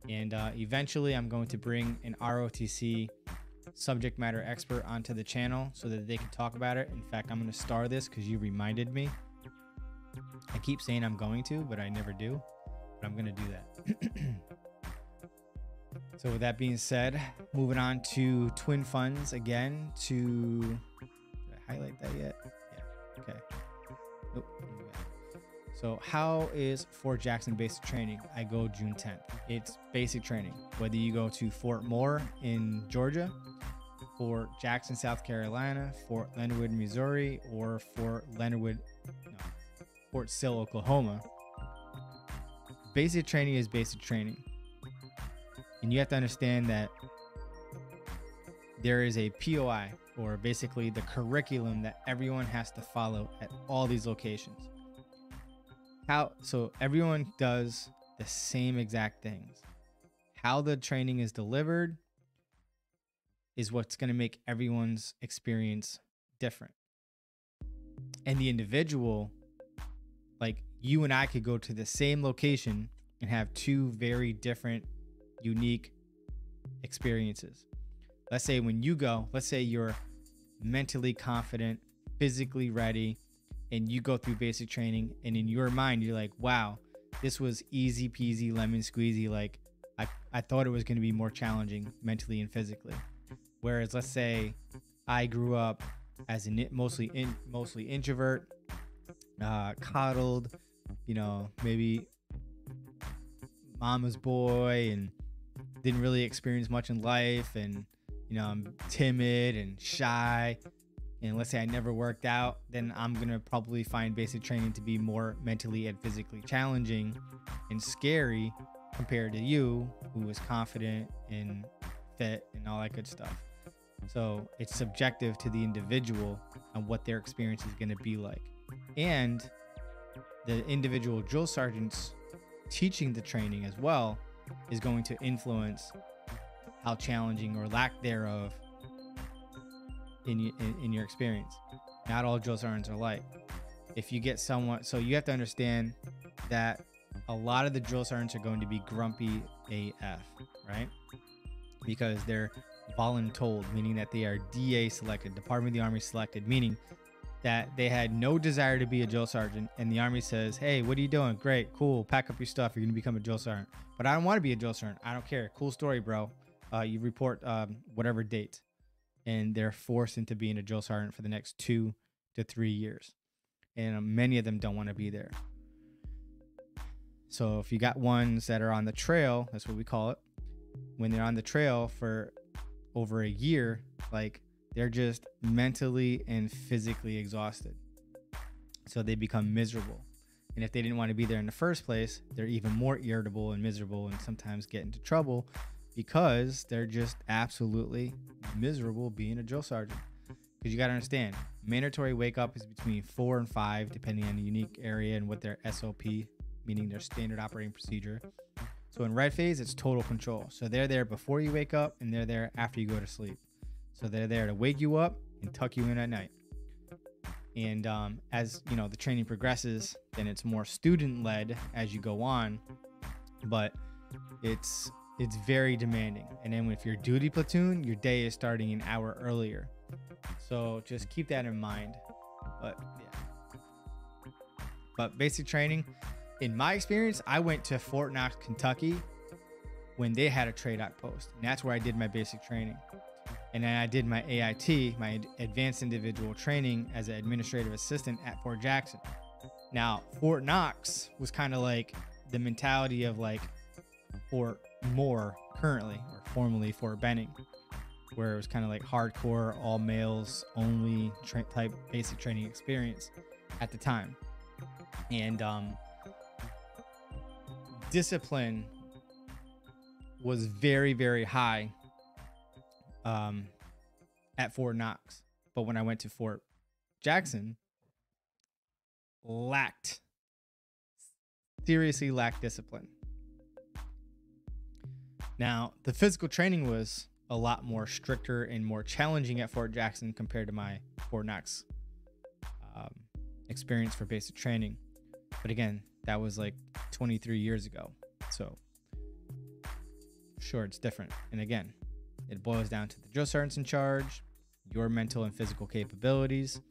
[SPEAKER 1] And eventually I'm going to bring an ROTC subject matter expert onto the channel so that they can talk about it. In fact, I'm going to star this because you reminded me. I keep saying I'm going to, but I never do. But I'm going to do that. So with that being said, moving on to twin funds again. Did I highlight that yet? Yeah. Okay. Nope. So how is Fort Jackson basic training? I go June 10th. It's basic training. Whether you go to Fort Moore in Georgia, Fort Jackson, South Carolina, Fort Leonard, Missouri, or Fort Sill, Oklahoma. Basic training is basic training. And you have to understand that there is a POI, or basically the curriculum that everyone has to follow at all these locations. So everyone does the same exact things. How the training is delivered is what's going to make everyone's experience different. And the individual, like you and I could go to the same location and have 2 very different, unique experiences. Let's say when you go, let's say you're mentally confident, physically ready, and you go through basic training, and in your mind, you're like, wow, this was easy peasy, lemon squeezy. Like I thought it was going to be more challenging mentally and physically. Whereas let's say I grew up as a mostly introvert, coddled, maybe mama's boy, and didn't really experience much in life, and I'm timid and shy, and let's say I never worked out, then I'm gonna probably find basic training to be more mentally and physically challenging and scary compared to you, who was confident and fit and all that good stuff. So it's subjective to the individual and what their experience is going to be like. And the individual drill sergeants teaching the training as well is going to influence how challenging or lack thereof in your experience. Not all drill sergeants are alike. If you get someone, so you have to understand that a lot of the drill sergeants are going to be grumpy AF, right? Because they're voluntold, meaning that they are DA selected, Department of the Army selected, meaning that they had no desire to be a drill sergeant, and the Army says, hey, what are you doing? Great, cool, pack up your stuff, you're gonna become a drill sergeant. But I don't want to be a drill sergeant. I don't care. Cool story, bro. You report whatever date, and they're forced into being a drill sergeant for the next 2 to 3 years, and many of them don't want to be there. So if you got ones that are on the trail, that's what we call it, when they're on the trail for over a year, like they're just mentally and physically exhausted, so they become miserable. And if they didn't want to be there in the first place, they're even more irritable and miserable, and sometimes get into trouble because they're just absolutely miserable being a drill sergeant. Because you got to understand, mandatory wake up is between 4 and 5 depending on the unique area and what their SOP, meaning their standard operating procedure. So in red phase, it's total control. So they're there before you wake up, and they're there after you go to sleep. So they're there to wake you up and tuck you in at night. And as you know, the training progresses, then it's more student led as you go on. But it's very demanding. And then if you're duty platoon, your day is starting an hour earlier. So just keep that in mind. But yeah. But basic training, in my experience, I went to Fort Knox, Kentucky when they had a trade outpost. And that's where I did my basic training. And then I did my AIT, my advanced individual training, as an administrative assistant at Fort Jackson. Now, Fort Knox was kind of like the mentality of like Fort Moore currently, or formerly Fort Benning, where it was kind of like hardcore, all males only type basic training experience at the time. And discipline was very, very high at Fort Knox. But when I went to Fort Jackson, seriously lacked discipline. Now, the physical training was a lot more stricter and more challenging at Fort Jackson compared to my Fort Knox experience for basic training. But again, that was like 23 years ago. So sure, it's different. And again, it boils down to the drill sergeants in charge, your mental and physical capabilities,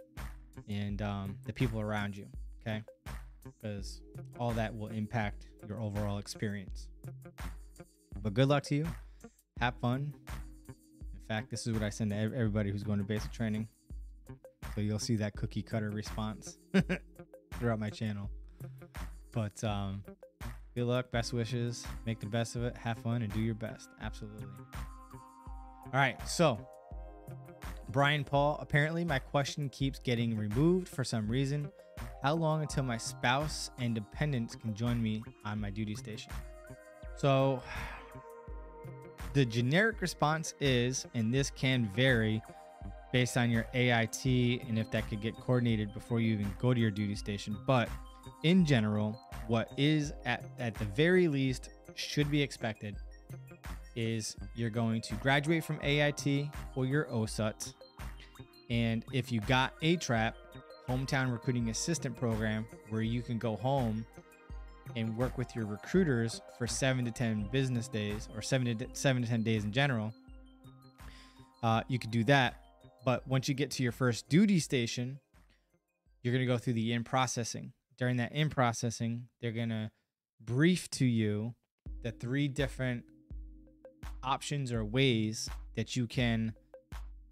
[SPEAKER 1] and the people around you, okay? Because all that will impact your overall experience. But good luck to you. Have fun. In fact, this is what I send to everybody who's going to basic training. So you'll see that cookie cutter response throughout my channel. But good luck, best wishes, make the best of it, have fun, and do your best. Absolutely. All right, so Brian Paul, apparently my question keeps getting removed for some reason. How long until my spouse and dependents can join me on my duty station? So the generic response is, and this can vary based on your AIT and if that could get coordinated before you even go to your duty station, but in general, what is at the very least should be expected is you're going to graduate from AIT or your OSUT. And if you got ATRAP, Hometown Recruiting Assistant Program, where you can go home and work with your recruiters for 7 to 10 business days, or 7 to 10 days in general, you could do that. But once you get to your first duty station, you're going to go through the in-processing. During that in-processing, they're going to brief to you the 3 different options or ways that you can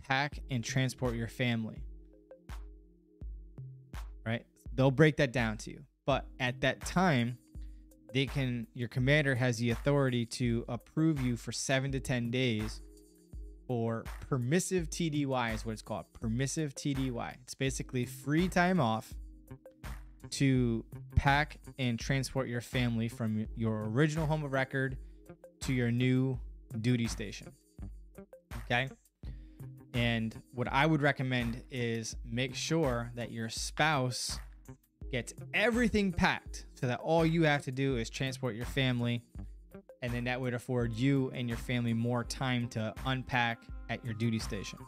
[SPEAKER 1] pack and transport your family. Right? They'll break that down to you. But at that time, your commander has the authority to approve you for 7 to 10 days for permissive TDY is what it's called. Permissive TDY. It's basically free time off to pack and transport your family from your original home of record to your new duty station. Okay? And what I would recommend is make sure that your spouse gets everything packed so that all you have to do is transport your family, and then that would afford you and your family more time to unpack at your duty station.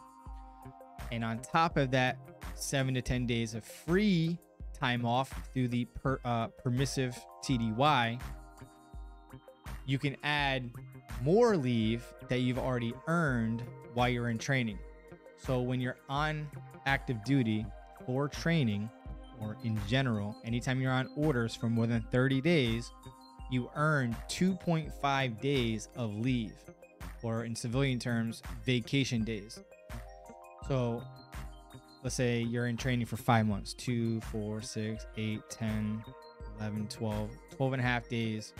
[SPEAKER 1] And on top of that, 7 to 10 days of free time off through the permissive TDY, you can add more leave that you've already earned while you're in training. So when you're on active duty for training, or in general, anytime you're on orders for more than 30 days, you earn 2.5 days of leave, or in civilian terms, vacation days. So let's say you're in training for 5 months, 2, 4, 6, 8, 10, 11, 12 and a half days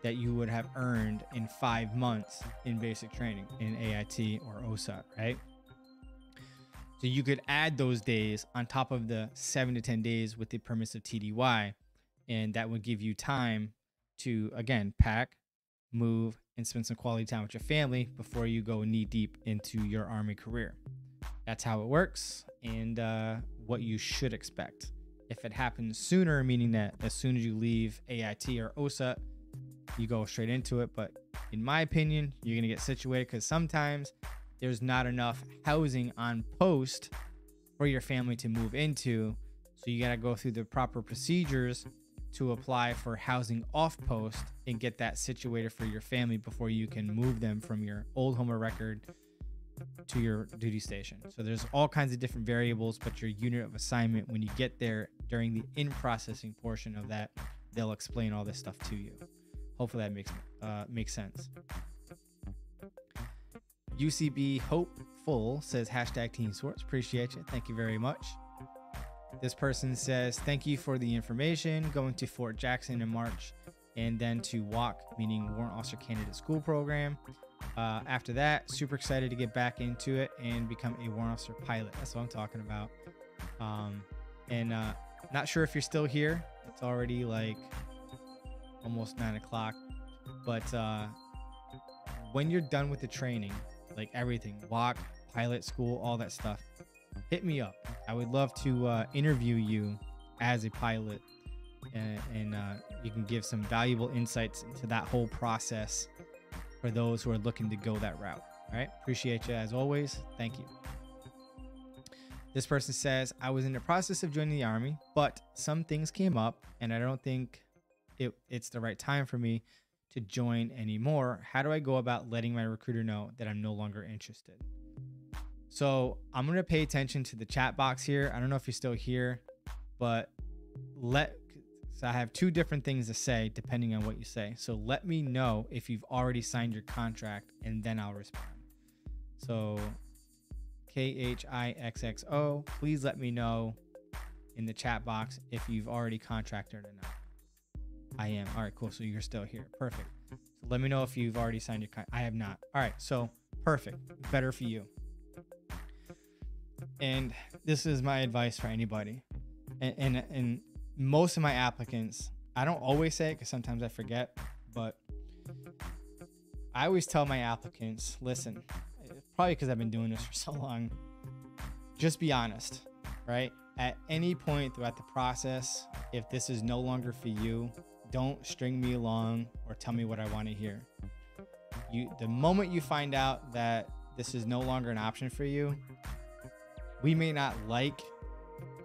[SPEAKER 1] that you would have earned in 5 months in basic training in AIT or OSUT, right? So you could add those days on top of the 7 to 10 days with the permissive TDY, and that would give you time to, again, pack, move, and spend some quality time with your family before you go knee deep into your Army career. That's how it works, and what you should expect. If it happens sooner, meaning that as soon as you leave AIT or OSUT, you go straight into it. But in my opinion, you're going to get situated because sometimes there's not enough housing on post for your family to move into. So you got to go through the proper procedures to apply for housing off post and get that situated for your family before you can move them from your old home of record to your duty station. So there's all kinds of different variables, but your unit of assignment, when you get there during the in-processing portion of that, they'll explain all this stuff to you. Hopefully that makes sense. UCB Hopeful says hashtag Team Swartz. Appreciate you. Thank you very much. This person says, thank you for the information. Going to Fort Jackson in March and then to WAC, meaning Warrant Officer Candidate School Program. After that, super excited to get back into it and become a warrant officer pilot. That's what I'm talking about. Not sure if you're still here. It's already like almost 9 o'clock. But when you're done with the training, like everything, WAC, pilot school, all that stuff, hit me up. I would love to interview you as a pilot, and you can give some valuable insights into that whole process for those who are looking to go that route. All right. Appreciate you as always. Thank you. This person says, I was in the process of joining the Army, but some things came up and I don't think it's the right time for me to join anymore. How do I go about letting my recruiter know that I'm no longer interested? So I'm going to pay attention to the chat box here. I don't know if you're still here, but so I have two different things to say depending on what you say. So let me know if you've already signed your contract and then I'll respond. So KHIXXO, please let me know in the chat box if you've already contracted or not. I am. All right, cool. So you're still here. Perfect. So let me know if you've already signed your contract. I have not. All right. So perfect. Better for you. And this is my advice for anybody. And most of my applicants, I don't always say it because sometimes I forget, but I always tell my applicants, listen, probably because I've been doing this for so long, just be honest, right? At any point throughout the process, if this is no longer for you, don't string me along or tell me what I want to hear. The moment you find out that this is no longer an option for you, we may not like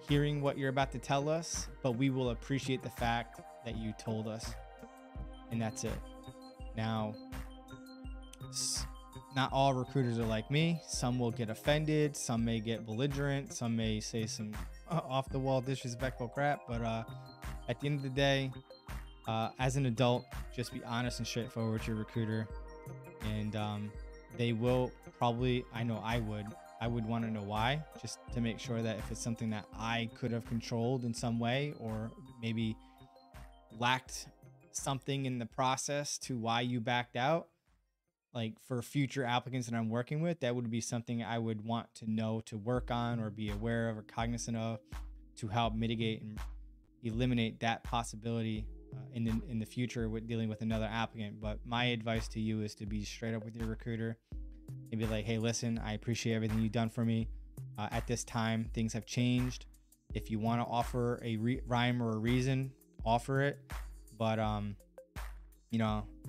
[SPEAKER 1] hearing what you're about to tell us, but we will appreciate the fact that you told us, and that's it. Now, not all recruiters are like me. Some will get offended, some may get belligerent, some may say some off the wall disrespectful crap, but at the end of the day, as an adult, just be honest and straightforward with your recruiter, and they will probably, I know I would want to know why, just to make sure that if it's something that I could have controlled in some way, or maybe lacked something in the process to why you backed out, like for future applicants that I'm working with, that would be something I would want to know, to work on or be aware of or cognizant of, to help mitigate and eliminate that possibility in the future with dealing with another applicant. But my advice to you is to be straight up with your recruiter and be like, hey, listen, I appreciate everything you've done for me. At this time, things have changed. If you want to offer a rhyme or a reason, offer it. But,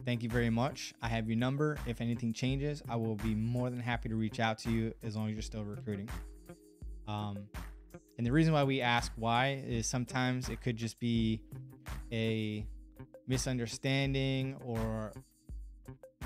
[SPEAKER 1] thank you very much. I have your number. If anything changes, I will be more than happy to reach out to you as long as you're still recruiting. And the reason why we ask why is sometimes it could just be a misunderstanding or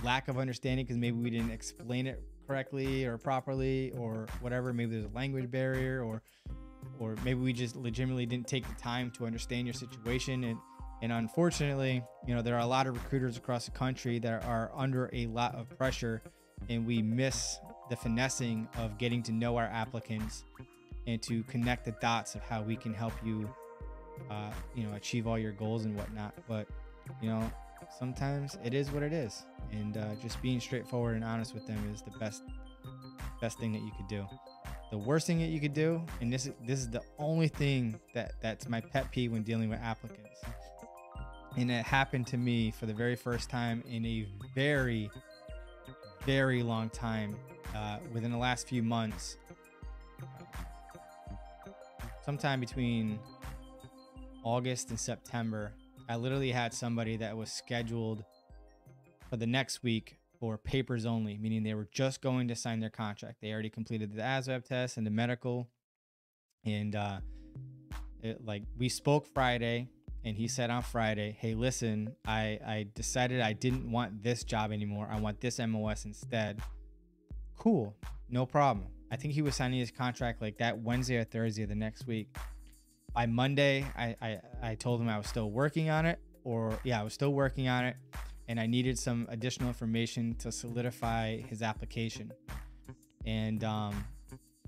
[SPEAKER 1] lack of understanding because maybe we didn't explain it correctly or properly or whatever. Maybe there's a language barrier, or maybe we just legitimately didn't take the time to understand your situation. And unfortunately, there are a lot of recruiters across the country that are under a lot of pressure, and we miss the finessing of getting to know our applicants and to connect the dots of how we can help you, achieve all your goals and whatnot. But, sometimes it is what it is. And just being straightforward and honest with them is the best thing that you could do. The worst thing that you could do, and this is the only thing that's my pet peeve when dealing with applicants, and it happened to me for the very first time in a very, very long time, within the last few months, sometime between August and September, I literally had somebody that was scheduled for the next week for papers only, meaning they were just going to sign their contract. They already completed the ASVAB test and the medical. And we spoke Friday, and he said on Friday, hey, listen, I decided I didn't want this job anymore. I want this MOS instead. Cool, no problem. I think he was signing his contract like that Wednesday or Thursday of the next week. By Monday, I told him I was still working on it, I was still working on it, and I needed some additional information to solidify his application. And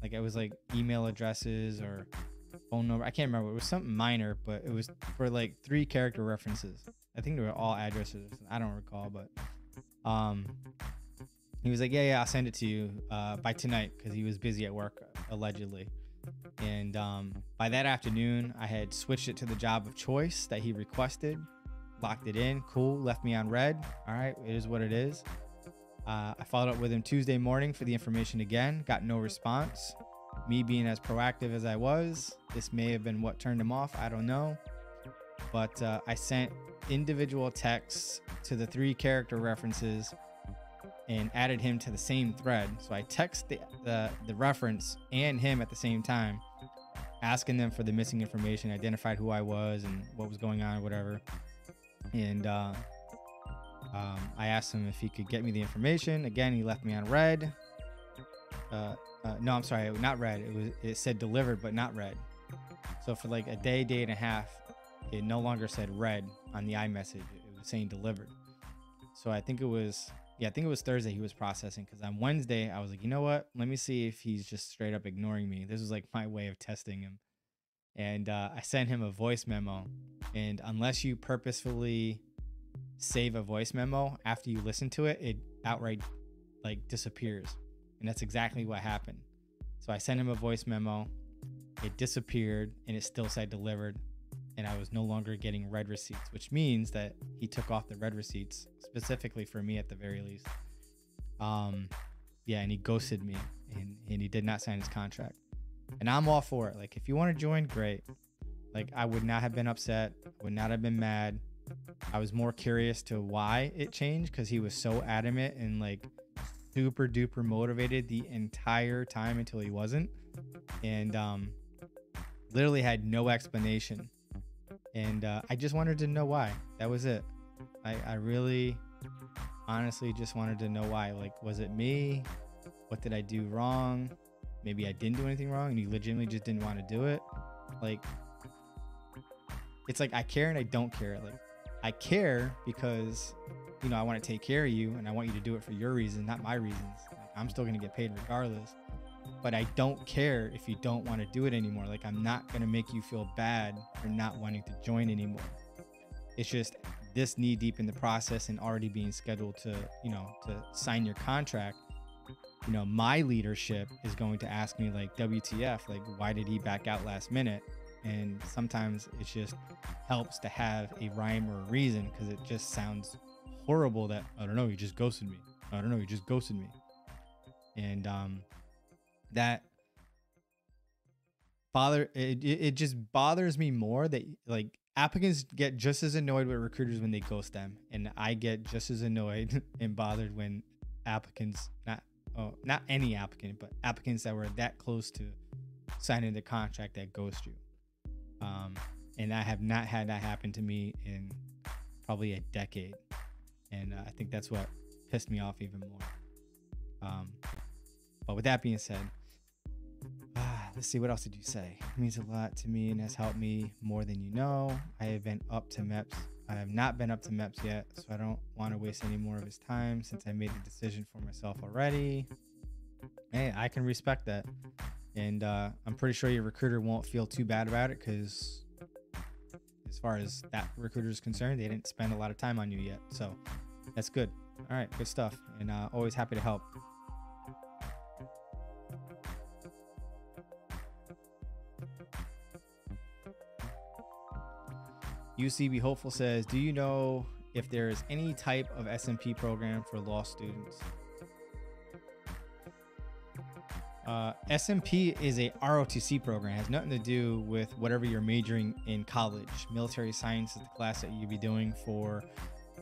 [SPEAKER 1] like it was like email addresses or phone number. I can't remember. It was something minor, but it was for like 3 character references. I think they were all addresses. I don't recall, but he was like, yeah, I'll send it to you by tonight, because he was busy at work, allegedly. And by that afternoon, I had switched it to the job of choice that he requested, locked it in, cool, left me on red. All right, it is what it is. I followed up with him Tuesday morning for the information again, got no response. Me being as proactive as I was, this may have been what turned him off, I don't know. But I sent individual texts to the 3 character references and added him to the same thread. So I text the reference and him at the same time, asking them for the missing information, identified who I was and what was going on, whatever. And I asked him if he could get me the information. Again, he left me on red. No, I'm sorry, not red. It said delivered, but not red. So for like a day and a half, it no longer said red on the iMessage. It was saying delivered. So I think it was Thursday he was processing, because on Wednesday I was like, you know what? Let me see if he's just straight up ignoring me. This was like my way of testing him. And I sent him a voice memo. And unless you purposefully save a voice memo after you listen to it, it outright like disappears. And that's exactly what happened. So I sent him a voice memo. It disappeared and it still said delivered. And I was no longer getting red receipts, which means that he took off the red receipts specifically for me at the very least. Yeah, and he ghosted me and he did not sign his contract. And I'm all for it. Like, if you want to join, great. Like, I would not have been upset, would not have been mad. I was more curious to why it changed, because he was so adamant and like super duper motivated the entire time until he wasn't. And literally had no explanation. And I just wanted to know why. That was it. I really honestly just wanted to know why. Like, was it me? What did I do wrong? Maybe I didn't do anything wrong and you legitimately just didn't want to do it. Like, it's like I care and I don't care. Like, I care because, you know, I want to take care of you and I want you to do it for your reasons, not my reasons. Like, I'm still going to get paid regardless. But I don't care if you don't want to do it anymore. Like, I'm not going to make you feel bad for not wanting to join anymore. It's just this knee deep in the process and already being scheduled to, you know, to sign your contract. You know, my leadership is going to ask me like, WTF, like, why did he back out last minute? And sometimes it just helps to have a rhyme or a reason, because it just sounds horrible that, I don't know, he just ghosted me. I don't know, he just ghosted me. And that it just bothers me more that like applicants get just as annoyed with recruiters when they ghost them, and I get just as annoyed and bothered when applicants, not any applicant, but applicants that were that close to signing the contract that ghost you. And I have not had that happen to me in probably a decade, and I think that's what pissed me off even more. But with that being said, let's see, what else did you say? It means a lot to me and has helped me more than you know. I have been up to MEPS. I have not been up to MEPS yet, so I don't want to waste any more of his time since I made the decision for myself already. Hey, I can respect that. And I'm pretty sure your recruiter won't feel too bad about it, because as far as that recruiter is concerned, they didn't spend a lot of time on you yet. So that's good. All right, good stuff. And always happy to help. UCB Hopeful says, do you know if there is any type of SMP program for law students? SMP is a ROTC program. It has nothing to do with whatever you're majoring in college. Military science is the class that you'll be doing for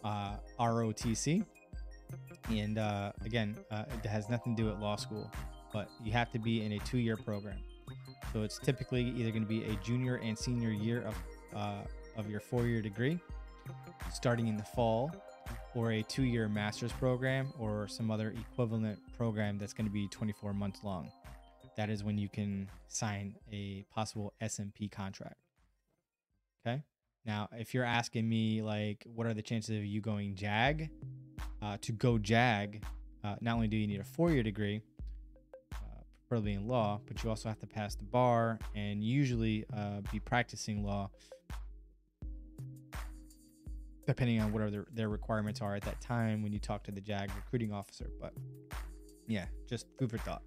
[SPEAKER 1] ROTC. And again, it has nothing to do with law school, but you have to be in a 2-year program. So it's typically either going to be a junior and senior year of of your 4-year degree starting in the fall, or a 2-year master's program or some other equivalent program that's going to be 24 months long. That is when you can sign a possible SMP contract. Okay. Now, if you're asking me, like, what are the chances of you going JAG? To go JAG, not only do you need a 4-year degree, preferably in law, but you also have to pass the bar and usually be practicing law, depending on whatever their requirements are at that time when you talk to the JAG recruiting officer. But yeah, just food for thought.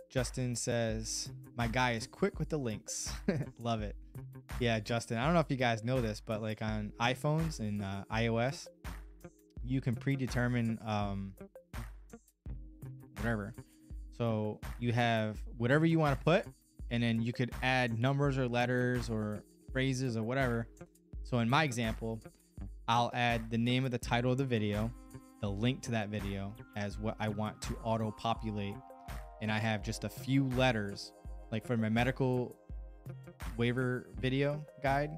[SPEAKER 1] Justin says, my guy is quick with the links. Love it. Yeah, Justin, I don't know if you guys know this, but like on iPhones and iOS, you can predetermine whatever. So you have whatever you want to put, and then you could add numbers or letters or phrases or whatever. So in my example, I'll add the name of the title of the video, the link to that video as what I want to auto populate. And I have just a few letters, like for my medical waiver video guide,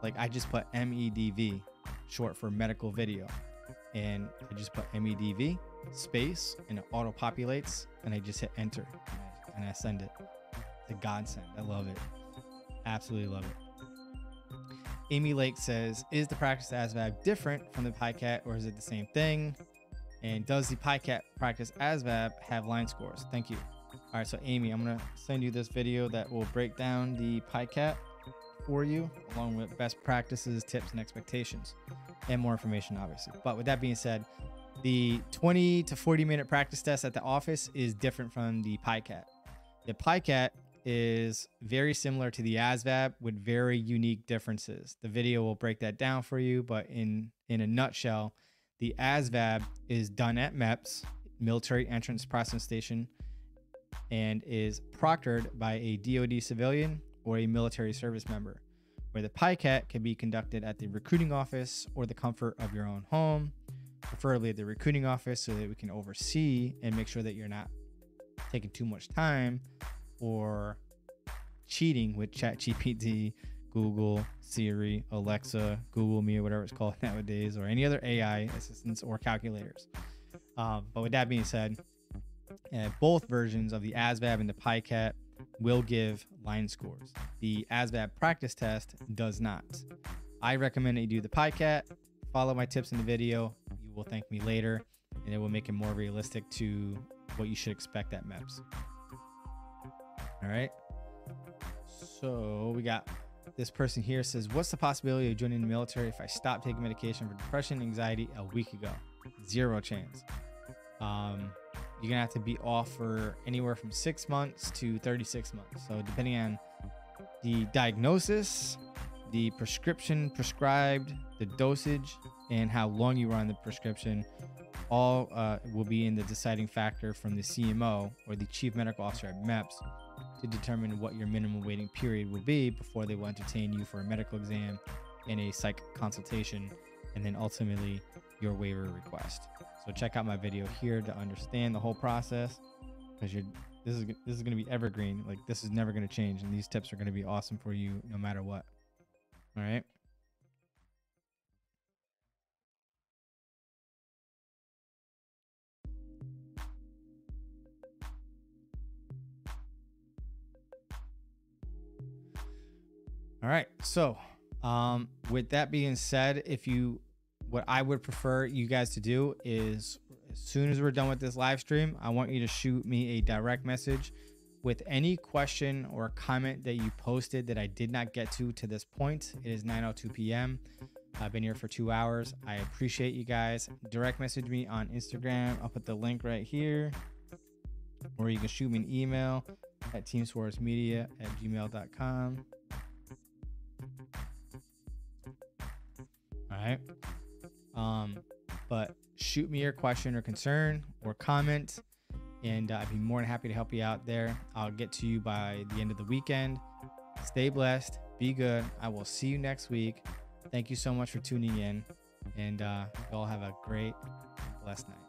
[SPEAKER 1] like I just put MEDV, short for medical video. And I just put MEDV space and it auto populates, and I just hit enter and I send it. It's a godsend. I love it. Absolutely love it. Amy Lake says, is the practice ASVAB different from the PICAT, or is it the same thing? And does the PICAT practice ASVAB have line scores? Thank you. All right, so Amy, I'm going to send you this video that will break down the PICAT for you, along with best practices, tips, and expectations, and more information, obviously. But with that being said, the 20 to 40-minute practice test at the office is different from the PICAT. The PICAT is very similar to the ASVAB with very unique differences. The video will break that down for you, but in a nutshell, the ASVAB is done at MEPS, Military Entrance Processing Station, and is proctored by a DoD civilian or a military service member, where the PICAT can be conducted at the recruiting office or the comfort of your own home, preferably at the recruiting office, so that we can oversee and make sure that you're not taking too much time or cheating with ChatGPT, Google, Siri, Alexa, Google Me, or whatever it's called nowadays, or any other AI assistants or calculators. But with that being said, both versions of the ASVAB and the PICAT will give line scores. The ASVAB practice test does not. I recommend that you do the PICAT. Follow my tips in the video. You will thank me later, and it will make it more realistic to what you should expect at MEPS. All right. So we got this person here says, what's the possibility of joining the military if I stopped taking medication for depression and anxiety a week ago? 0 chance. You're gonna have to be off for anywhere from 6 months to 36 months. So depending on the diagnosis, the prescription prescribed, the dosage, and how long you were on the prescription, all will be in the deciding factor from the CMO or the chief medical officer at MEPS to determine what your minimum waiting period will be before they will entertain you for a medical exam and a psych consultation, and then ultimately your waiver request. So check out my video here to understand the whole process, because this is going to be evergreen. Like, this is never going to change, and these tips are going to be awesome for you no matter what. All right. All right. So, with that being said, what I would prefer you guys to do is, as soon as we're done with this live stream, I want you to shoot me a direct message with any question or comment that you posted that I did not get to this point. It is 9:02 p.m. I've been here for 2 hours. I appreciate you guys. Direct message me on Instagram. I'll put the link right here, or you can shoot me an email at teamswartzmedia@gmail.com. All right. But shoot me your question or concern or comment, and I'd be more than happy to help you out there. I'll get to you by the end of the weekend. Stay blessed. Be good. I will see you next week. Thank you so much for tuning in, and you all have a great, blessed night.